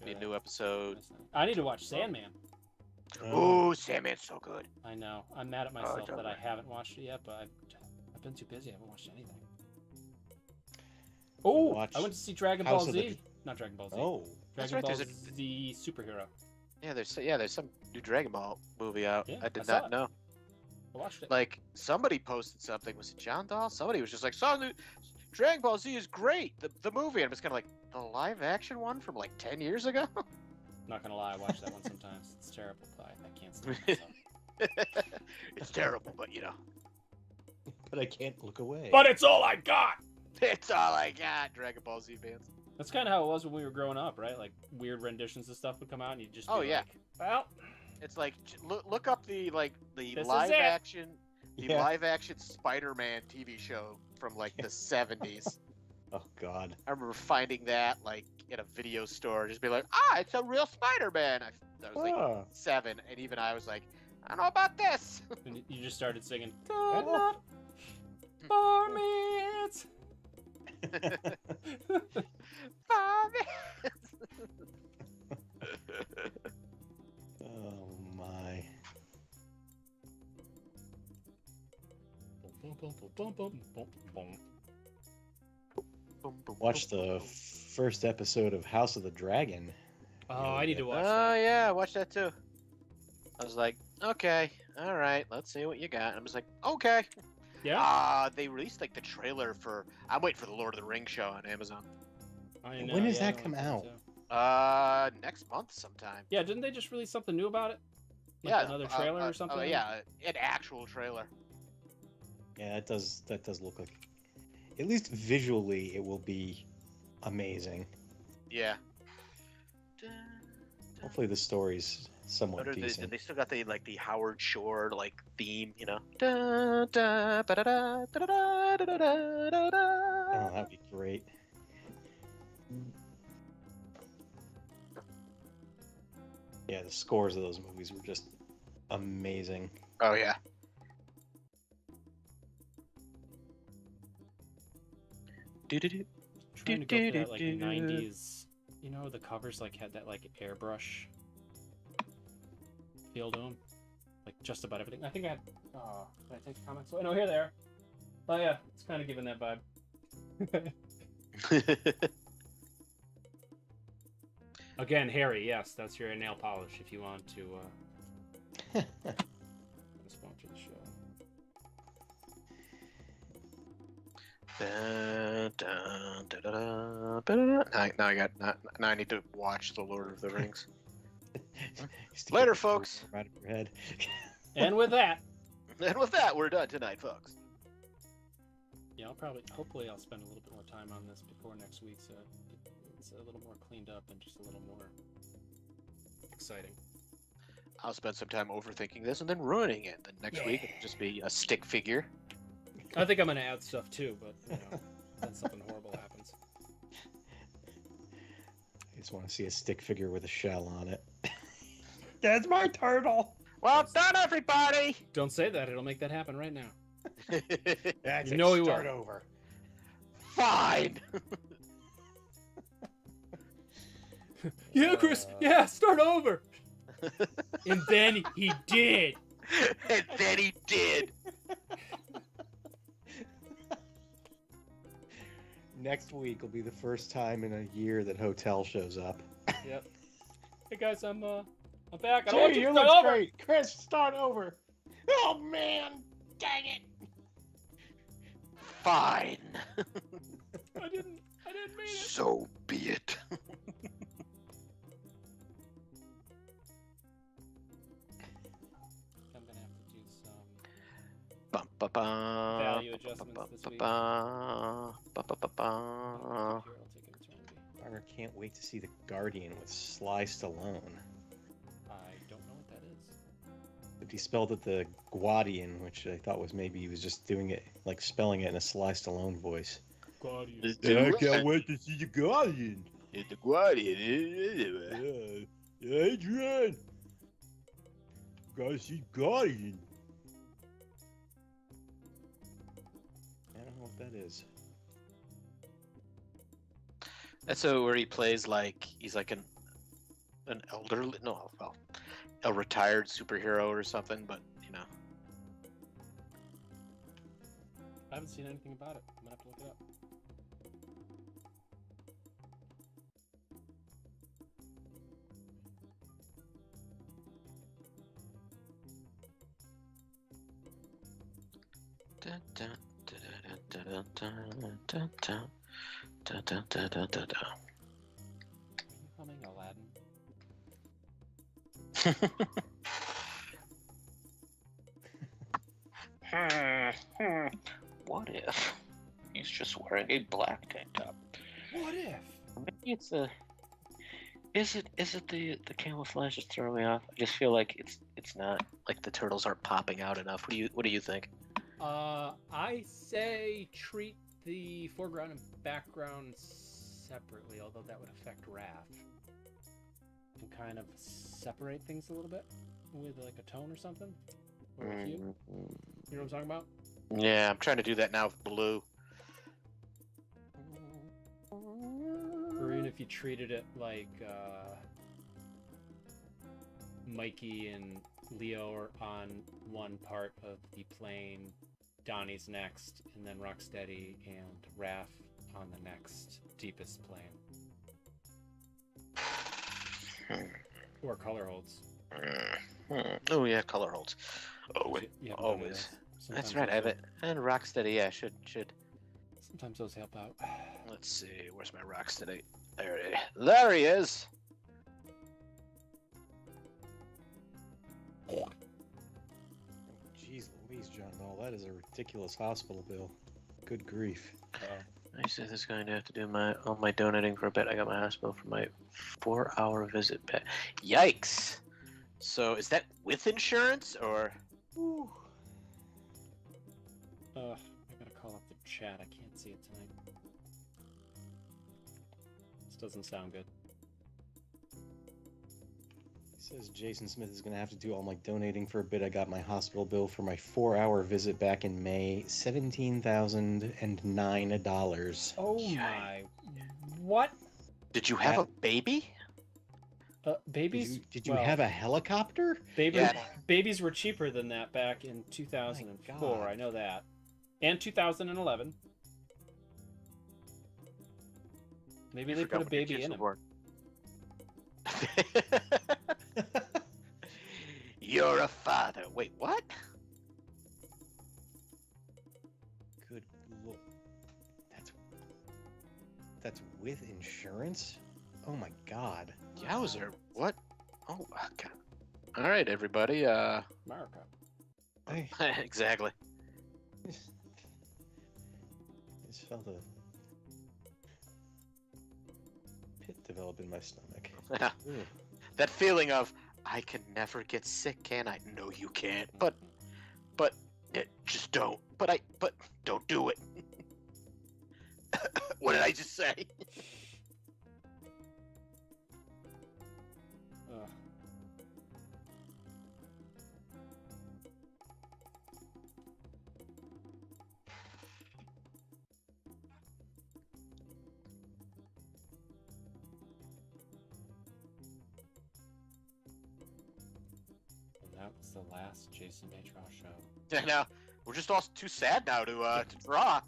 Good. a new episode. I need to watch Sandman. Ooh, Sandman's so good. I know. I'm mad at myself it's that I okay. haven't watched it yet, but I've been too busy. I haven't watched anything. Oh, I went to see Dragon Ball Z. Not Dragon Ball Z. Oh. That's Dragon right, Ball there's Z Superhero. Yeah, there's some new Dragon Ball movie out. Yeah, I did I saw not it. know. I watched it. Like, somebody posted something. Was it John Dahl? Somebody was just like, Dragon Ball Z is great, the movie. And I'm just kind of like, the live action one from like 10 years ago? Not gonna lie, I watch that one sometimes. It's terrible, but I can't stand myself. It's terrible, but you know. But I can't look away. But it's all I got! It's all I got, Dragon Ball Z fans. That's kind of how it was when we were growing up, right? Like, weird renditions of stuff would come out, and you'd just be yeah. like, well... It's like, look up the This live is it. action, live action Spider-Man TV show from like the 70s. Oh God. I remember finding that like in a video store, just be like, it's a real Spider-Man. I was like 7, and even I was like, I don't know about this. And you just started singing, "Good enough for me." It's... 5 minutes. Oh my. Watch the first episode of House of the Dragon. Oh, I need to watch that. Oh yeah, watch that too. I was like, okay, all right, let's see what you got. I was like, okay. Yeah. They released like the trailer for. I'm waiting for the Lord of the Rings show on Amazon. I know, When does that come out? Next month sometime. Yeah, didn't they just release something new about it? Like Yeah, another trailer or something. Oh yeah, an actual trailer. Yeah, that does look like. At least visually, it will be amazing. Yeah. Hopefully, the story's somewhat decent. They still got the Howard Shore theme, you know. Da, da, ba, da, da, da, da, da, da, da, da. Oh, that'd be great. Yeah, the scores of those movies were just amazing. Oh yeah. Trying to go for that 90s. You know, the covers had that airbrush feel to them. Just about everything. I think I had. Oh, did I take the comics away? No, here they are. Oh yeah, it's kind of giving that vibe. Again, Harry, yes, that's your nail polish if you want to sponsor the show. Now I need to watch The Lord of the Rings. Later, folks. Right up your head. And with that, we're done tonight, folks. Yeah, hopefully I'll spend a little bit more time on this before next week, so it's a little more cleaned up and just a little more exciting. I'll spend some time overthinking this and then ruining it. Then next week it'll just be a stick figure. I think I'm gonna add stuff too, but then something horrible happens. I just want to see a stick figure with a shell on it. That's my turtle. Well done, everybody. Don't say that; it'll make that happen right now. That's you know he start will. over. Fine. Yeah, Chris. Yeah, start over. And then he did. And then he did. Next week will be the first time in a year that Hotel shows up. Yep. Hey guys, I'm back. I don't Gee, want you to start over. Great. Chris, start over. Oh man, dang it. Fine. I didn't mean it. So be it. I'm gonna have to do some Value value adjustments this week. I'll Here, I'll take an eternity. I can't wait to see The Guardian with Sly Stallone. I don't know what that is. But he spelled it the Guardian, which I thought was maybe he was just doing it, spelling it in a Sly Stallone voice. Guardian. I can't wait to see The Guardian. The Guardian. Yeah, Adrian. Gotta see Guardian. I don't know what that is. That's where he plays he's an elderly, a retired superhero or something, but I haven't seen anything about it. I'm gonna have to look it up. Becoming Aladdin. What if he's just wearing a black tank top? What if? Maybe it's Is it the camouflage that's throwing me off? I just feel like it's not the turtles aren't popping out enough. What do you think? I say treat the foreground and background separately, although that would affect Raph. And kind of separate things a little bit with like a tone or something. Or a hue. You know what I'm talking about? Yeah, I'm trying to do that now with blue. Or even if you treated it like Mikey and Leo are on one part of the plane, Donnie's next, and then Rocksteady and Raph on the next deepest plane. Or color holds. Oh yeah, color holds. Oh, always. That's right, I have it. And Rocksteady, yeah, should. Sometimes those help out. Let's see, where's my Rocksteady? There he is! Jeez Louise, John Doll, that is a ridiculous hospital bill. Good grief. I said this going to have to do all my donating for a bit. I got my hospital for my 4-hour visit back. Yikes! So is that with insurance or? I gotta call up the chat. I can't see it tonight. This doesn't sound good. He says Jason Smith is going to have to do all my donating for a bit. I got my hospital bill for my 4-hour visit back in May, $17,009. Oh my! What? Did you have a baby? Babies? Did you have a helicopter? Babies were cheaper than that back in 2004. I know that, and 2011. Maybe they put a baby in him. You're a father. Wait, what? Good Lord. That's with insurance? Oh my God. Yowzer, what? Oh my God. All right, everybody. America. Exactly. Just felt a pit develop in my stomach. That feeling of, I can never get sick, can I? No, you can't. But, just don't. But don't do it. What did I just say? That was the last Jason Matron show. Yeah, now we're just all too sad now to draw.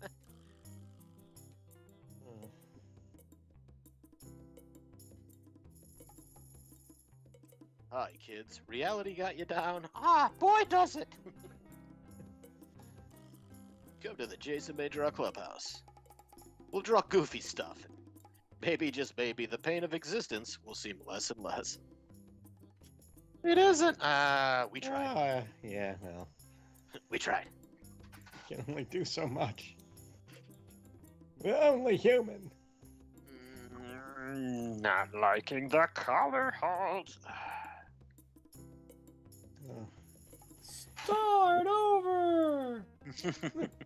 Hi, kids. Reality got you down. Ah, boy, does it! Come to the Jason May Draw Clubhouse. We'll draw goofy stuff. Maybe, just maybe, the pain of existence will seem less and less. It isn't. We tried. Yeah, well. We tried. You can only do so much. We're only human. Not liking the color holds. Start over!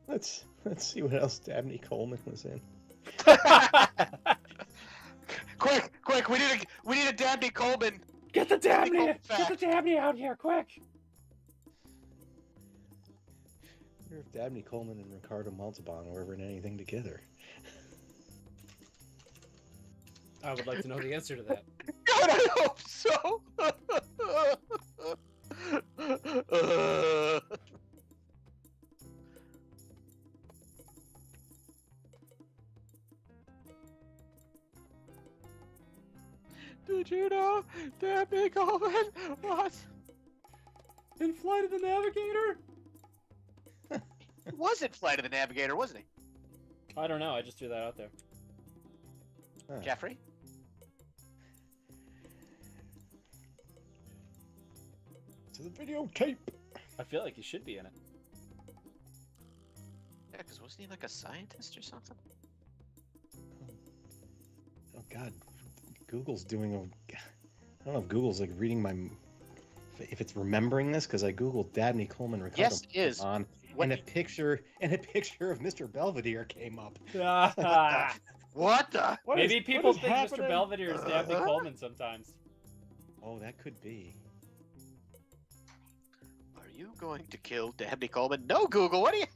Let's see what else Dabney Coleman was in. Quick! We need a Dabney Coleman. Get the Dabney! Get the Dabney out here, quick! I wonder if Dabney Coleman and Ricardo Montalban were ever in anything together. I would like to know the answer to that. God, I hope so! Did you know Dabney Coleman was in Flight of the Navigator? He was in Flight of the Navigator, wasn't he? I don't know. I just threw that out there. Huh. Jeffrey? To the videotape. I feel like he should be in it. Yeah, because wasn't he like a scientist or something? Oh God, Google's doing a. I don't know if Google's like reading my. If it's remembering this, because I googled Dabney Coleman. Ricardo Yes, it is. and a picture of Mr. Belvedere came up. What the? Maybe people think Mr. Belvedere is Dabney Coleman sometimes. Oh, that could be. Are you going to kill Dabney Coleman? No, Google. What are you?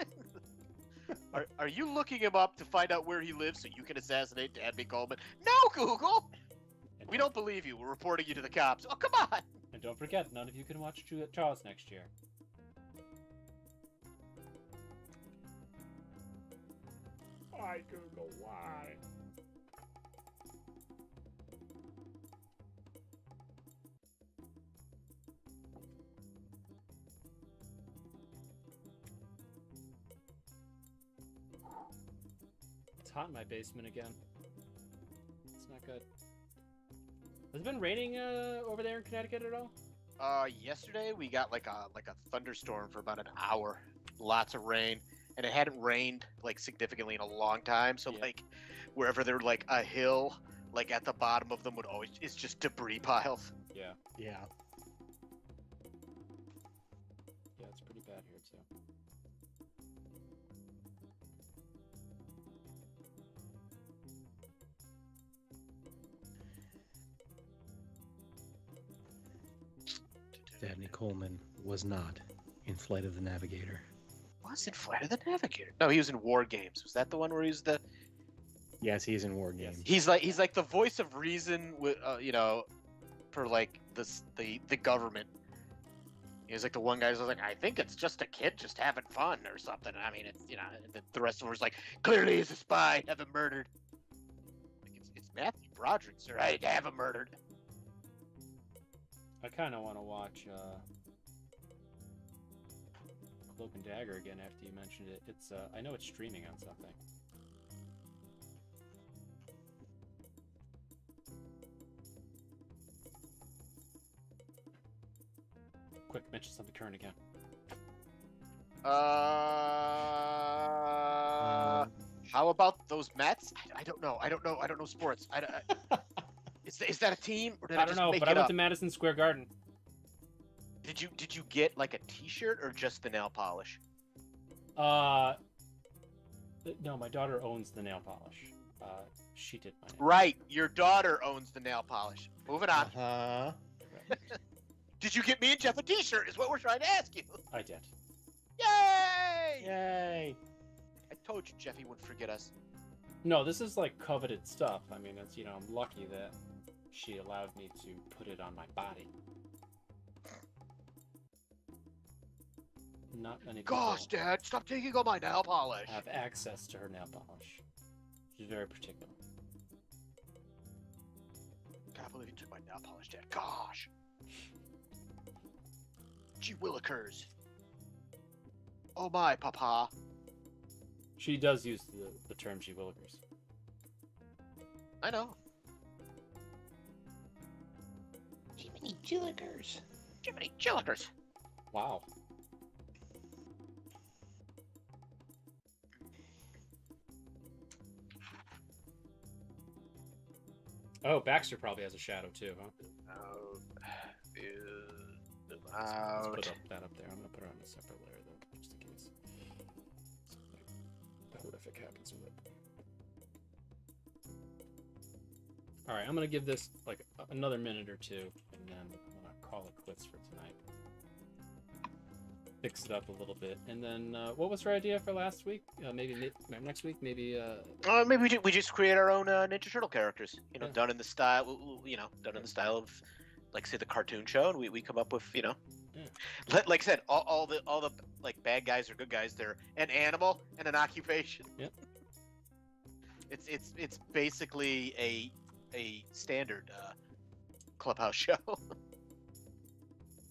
Are you looking him up to find out where he lives so you can assassinate Dabney Coleman? No, Google. We don't believe you. We're reporting you to the cops. Oh, come on. And don't forget, none of you can watch Jaws next year. Why, Google? Why? It's hot in my basement again. It's not good. Has it been raining over there in Connecticut at all? Yesterday we got like a thunderstorm for about an hour. Lots of rain, and it hadn't rained like significantly in a long time. So like wherever there's like a hill, like at the bottom of them would always it's just debris piles. Yeah. Yeah. Yeah, it's pretty bad here too. Dabney Coleman was not in Flight of the Navigator. Was in Flight of the Navigator? No, he was in War Games. Was that the one where he was the? Yes, he's in War Games. He's like the voice of reason with you know, for like the government. He was like the one guy who's like, I think it's just a kid just having fun or something. I mean, it's the rest of them was like, clearly he's a spy, have him murdered. Like it's Matthew Broderick, sir. I have him murdered. I kind of want to watch Cloak and Dagger again after you mentioned it. It's I know it's streaming on something. Quick, mention something current again. How about those Mets? I don't know. I don't know sports. Is that a team? Or did I don't know, but I went to Madison Square Garden. Did you get like a T-shirt or just the nail polish? No, my daughter owns the nail polish. She did my nail. Right, your daughter owns the nail polish. Moving on. Uh-huh. Did you get me and Jeff a T-shirt? Is what we're trying to ask you. I did. Yay! Yay! I told you Jeffy wouldn't forget us. No, this is like coveted stuff. I mean, it's I'm lucky that she allowed me to put it on my body. Not many people Gosh, Dad, stop taking all my nail polish. have access to her nail polish. She's very particular. Can't believe you took my nail polish, Dad. Gosh. Gee willikers. Oh my, Papa. She does use the term "gee willikers." I know. Jiminy Jillikers. Jiminy Jillikers. Wow. Oh, Baxter probably has a shadow too, huh? Let's put that up there. I'm gonna put it on a separate layer though, just in case something horrific happens with it. All right, I'm gonna give this like another minute or two, and then I'm gonna call it quits for tonight. Fix it up a little bit, and then what was her idea for last week? Maybe next week. Maybe we just create our own Ninja Turtle characters. Done in the style. Done in the style of, like, say, the cartoon show, and we come up with like I said, all the like bad guys or good guys. They're an animal and an occupation. Yep. It's basically a standard clubhouse show.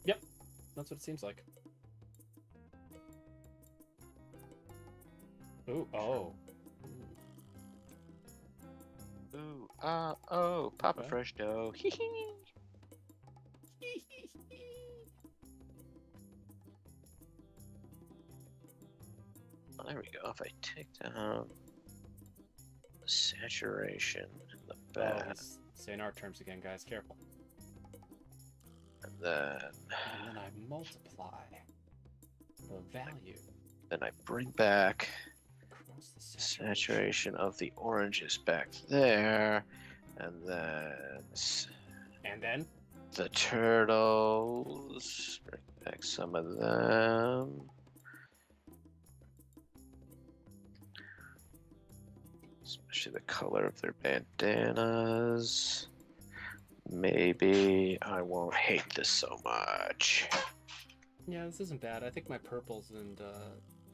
Yep, that's what it seems like. Ooh, oh. Ooh, oh, Papa Okay. Fresh dough. Well, there we go. If I take down the saturation in the Oh, back, he's saying our terms again, guys. Careful. and then And then I multiply the value Then I bring back saturation of the oranges back there, and then the turtles. Bring back some of them. Especially the color of their bandanas. Maybe I won't hate this so much. Yeah, this isn't bad. I think my purples and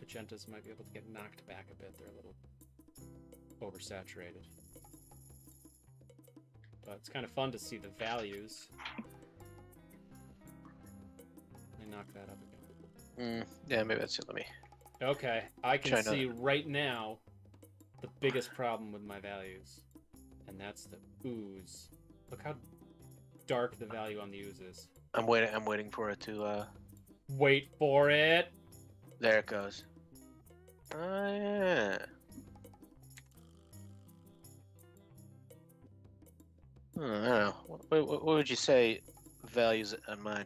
magentas might be able to get knocked back a bit. They're a little oversaturated. But it's kind of fun to see the values. Let me knock that up again. Yeah, maybe that's it. Let me... Okay, I can see right now the biggest problem with my values. And that's the ooze. Look how dark the value on the ooze is. I'm waiting for it to... Wait for it! There it goes. Oh, yeah. I don't know. What would you say values on mine?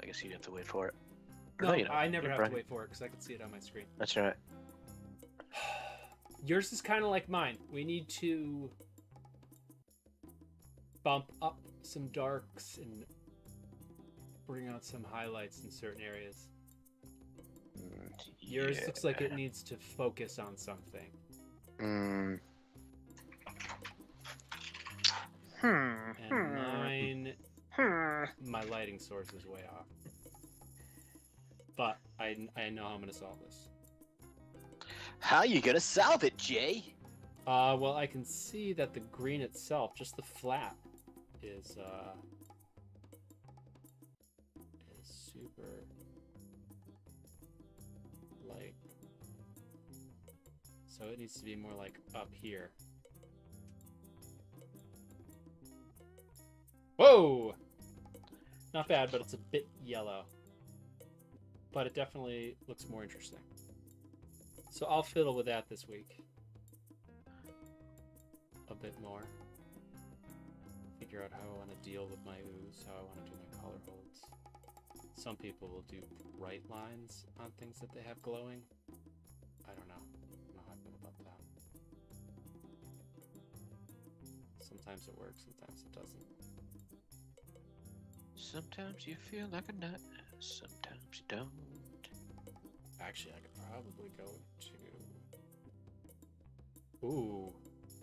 I guess you'd have to wait for it. No, I never have to wait for it because I can see it on my screen. That's right. Yours is kind of like mine. We need to bump up some darks and bring out some highlights in certain areas. Yours looks like it needs to focus on something. And mine, my lighting source is way off. But I know how I'm gonna solve this. How you gonna solve it, Jay? Well, I can see that the green itself, just the flat, is super light. So it needs to be more like up here. Whoa! Not bad, but it's a bit yellow. But it definitely looks more interesting. So I'll fiddle with that this week. A bit more. Figure out how I want to deal with my ooze, how I want to do my color holds. Some people will do bright lines on things that they have glowing. I don't know. I don't know how I feel about that. Sometimes it works, sometimes it doesn't. Sometimes you feel like a nut, sometimes you don't. Actually, I could probably go to... Ooh.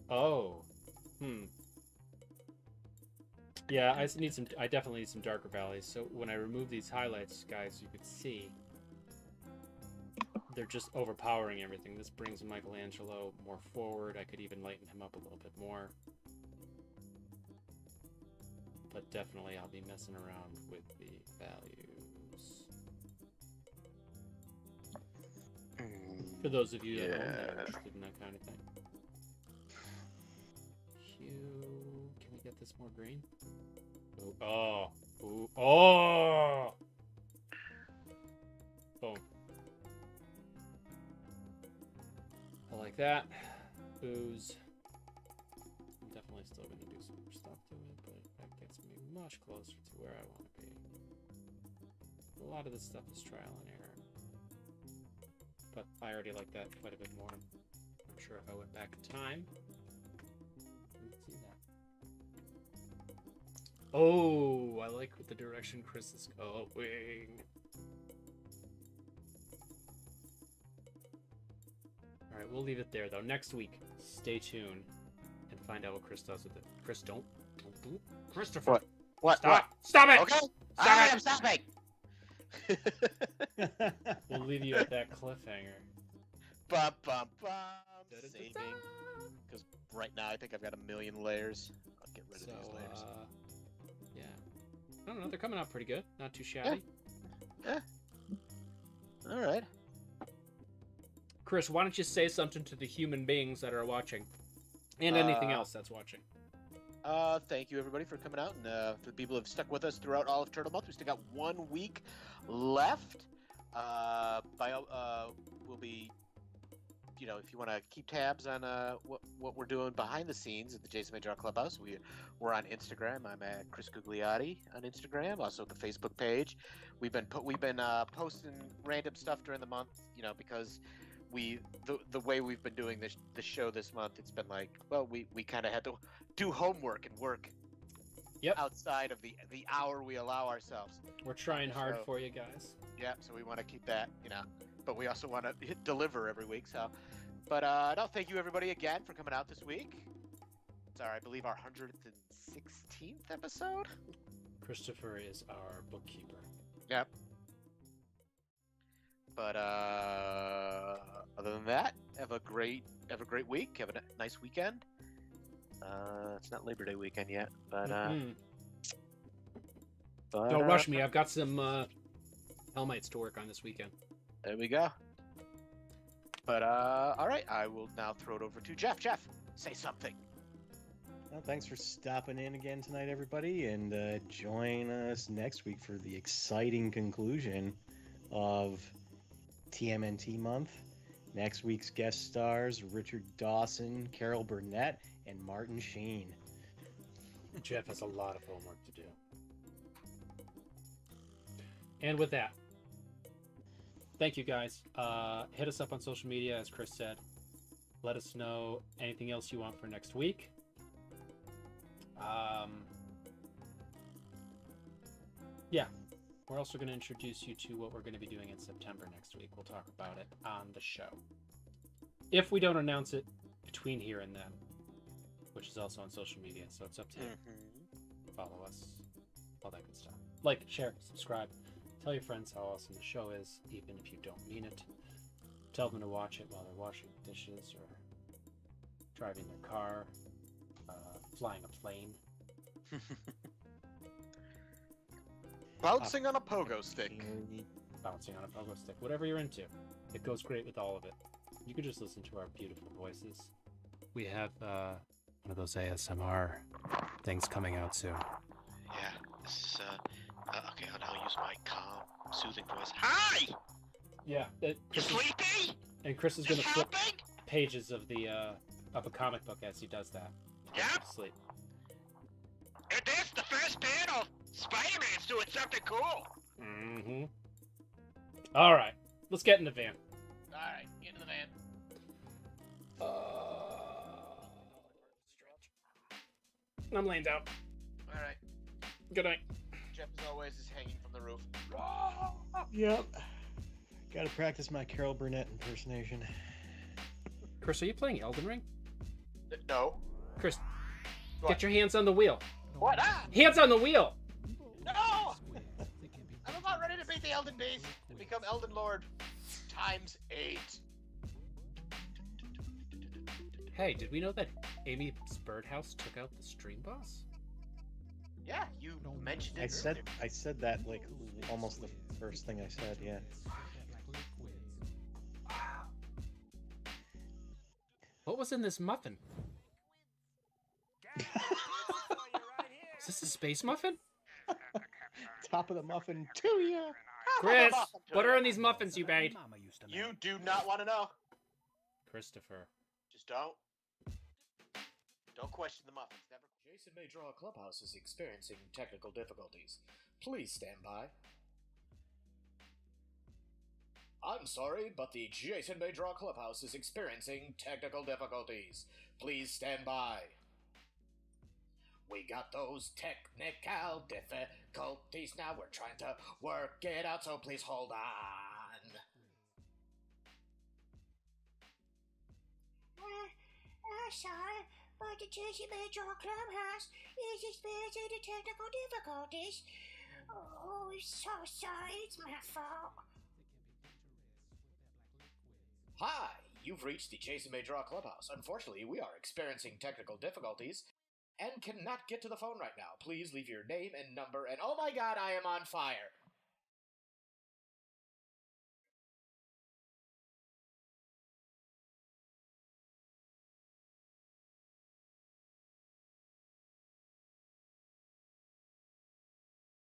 Oh. Yeah, I definitely need some darker valleys. So when I remove these highlights, guys, you could see they're just overpowering everything. This brings Michelangelo more forward. I could even lighten him up a little bit more. But definitely I'll be messing around with the values. For those of you that are interested in that kind of thing. Hue. Can we get this more green? Oh. Ooh. Oh! Boom. I like that. Ooze. I'm definitely still going to do some more stuff to it, but that gets me much closer to where I want to be. A lot of this stuff is trial and error. But I already like that quite a bit more. I'm sure if I went back in time, we'd see that. Oh, I like the direction Chris is going. Alright, we'll leave it there, though. Next week, stay tuned and find out what Chris does with it. Chris, don't do it. Christopher! What? Stop! Stop it! Okay. Stop I'm stopping! We'll leave you at that cliffhanger. Bum, bum, bum. Saving. Because right now I think I've got 1 million layers. I'll get rid of these layers. Yeah. I don't know, they're coming out pretty good. Not too shabby. Yeah. Alright. Chris, why don't you say something to the human beings that are watching? And anything else that's watching. Thank you everybody for coming out, and for the people who have stuck with us throughout all of Turtle Month. We still got 1 week left. We'll be if you want to keep tabs on what we're doing behind the scenes at the Jason May Draw Clubhouse, we're on Instagram. I'm at Chris Gugliotti on Instagram. Also the Facebook page. We've been posting random stuff during the month, because the way we've been doing the show this month, it's been like, well, we kind of had to do homework and work. Yep. Outside of the hour we allow ourselves. We're trying hard for you guys. Yeah, so we want to keep that, but we also want to deliver every week. So, but no, thank you everybody again for coming out this week. It's I believe our 116th episode. Christopher is our bookkeeper. Yep. But other than that, have a great week. Have a nice weekend. It's not Labor Day weekend yet, but don't rush me. I've got some Hellmites to work on this weekend. There we go. But all right, I will now throw it over to Jeff. Jeff, say something. Well, thanks for stopping in again tonight, everybody, and join us next week for the exciting conclusion of TMNT month. Next week's guest stars: Richard Dawson, Carol Burnett, and Martin Sheen. Jeff has a lot of homework to do. And with that, thank you guys. Hit us up on social media, as Chris said. Let us know anything else you want for next week. Yeah, we're also going to introduce you to what we're going to be doing in September next week. We'll talk about it on the show. If we don't announce it between here and then, which is also on social media, so it's up to you. Follow us, all that good stuff. Like, share, subscribe. Tell your friends how awesome the show is, even if you don't mean it. Tell them to watch it while they're washing dishes or driving their car, flying a plane. Bouncing on a pogo stick. Bouncing on a pogo stick. Whatever you're into. It goes great with all of it. You can just listen to our beautiful voices. We have one of those ASMR things coming out soon. Yeah, this is, okay, I'll now use my calm, soothing voice. Hi! Yeah. You sleepy? And Chris is going to flip helping? pages of of a comic book as he does that. Yep. Sleep. And that's the first panel. Spider-Man's doing something cool. Mm-hmm. All right. Let's get in the van. All right, get in the van. I'm laying down. All right. Good night. Jeff, as always, is hanging from the roof. Yep. Gotta practice my Carol Burnett impersonation. Chris, are you playing Elden Ring? No. Chris, What? get your hands on the wheel. What? Ah! Hands on the wheel! No! I'm about ready to beat the Elden Beast and become Elden Lord times 8. Hey, did we know that Amy's Birdhouse took out the stream boss? Yeah, you mentioned it. I said that like almost the first thing I said. Yeah. What was in this muffin? Is this a space muffin? Top of the muffin to ya. Chris, what are in these muffins you made? You do not want to know. Christopher. Just don't. Don't question the muffins. Never. Jason May Draw Clubhouse is experiencing technical difficulties. Please stand by. I'm sorry, but the Jason May Draw Clubhouse is experiencing technical difficulties. Please stand by. We got those technical difficulties now. We're trying to work it out, so please hold on. Sorry, but the Jason May Draw Clubhouse is experiencing the technical difficulties. Oh, I'm so sorry, it's my fault. Hi, you've reached the Jason May Draw Clubhouse. Unfortunately, we are experiencing technical difficulties and cannot get to the phone right now. Please leave your name and number, and oh my god, I am on fire.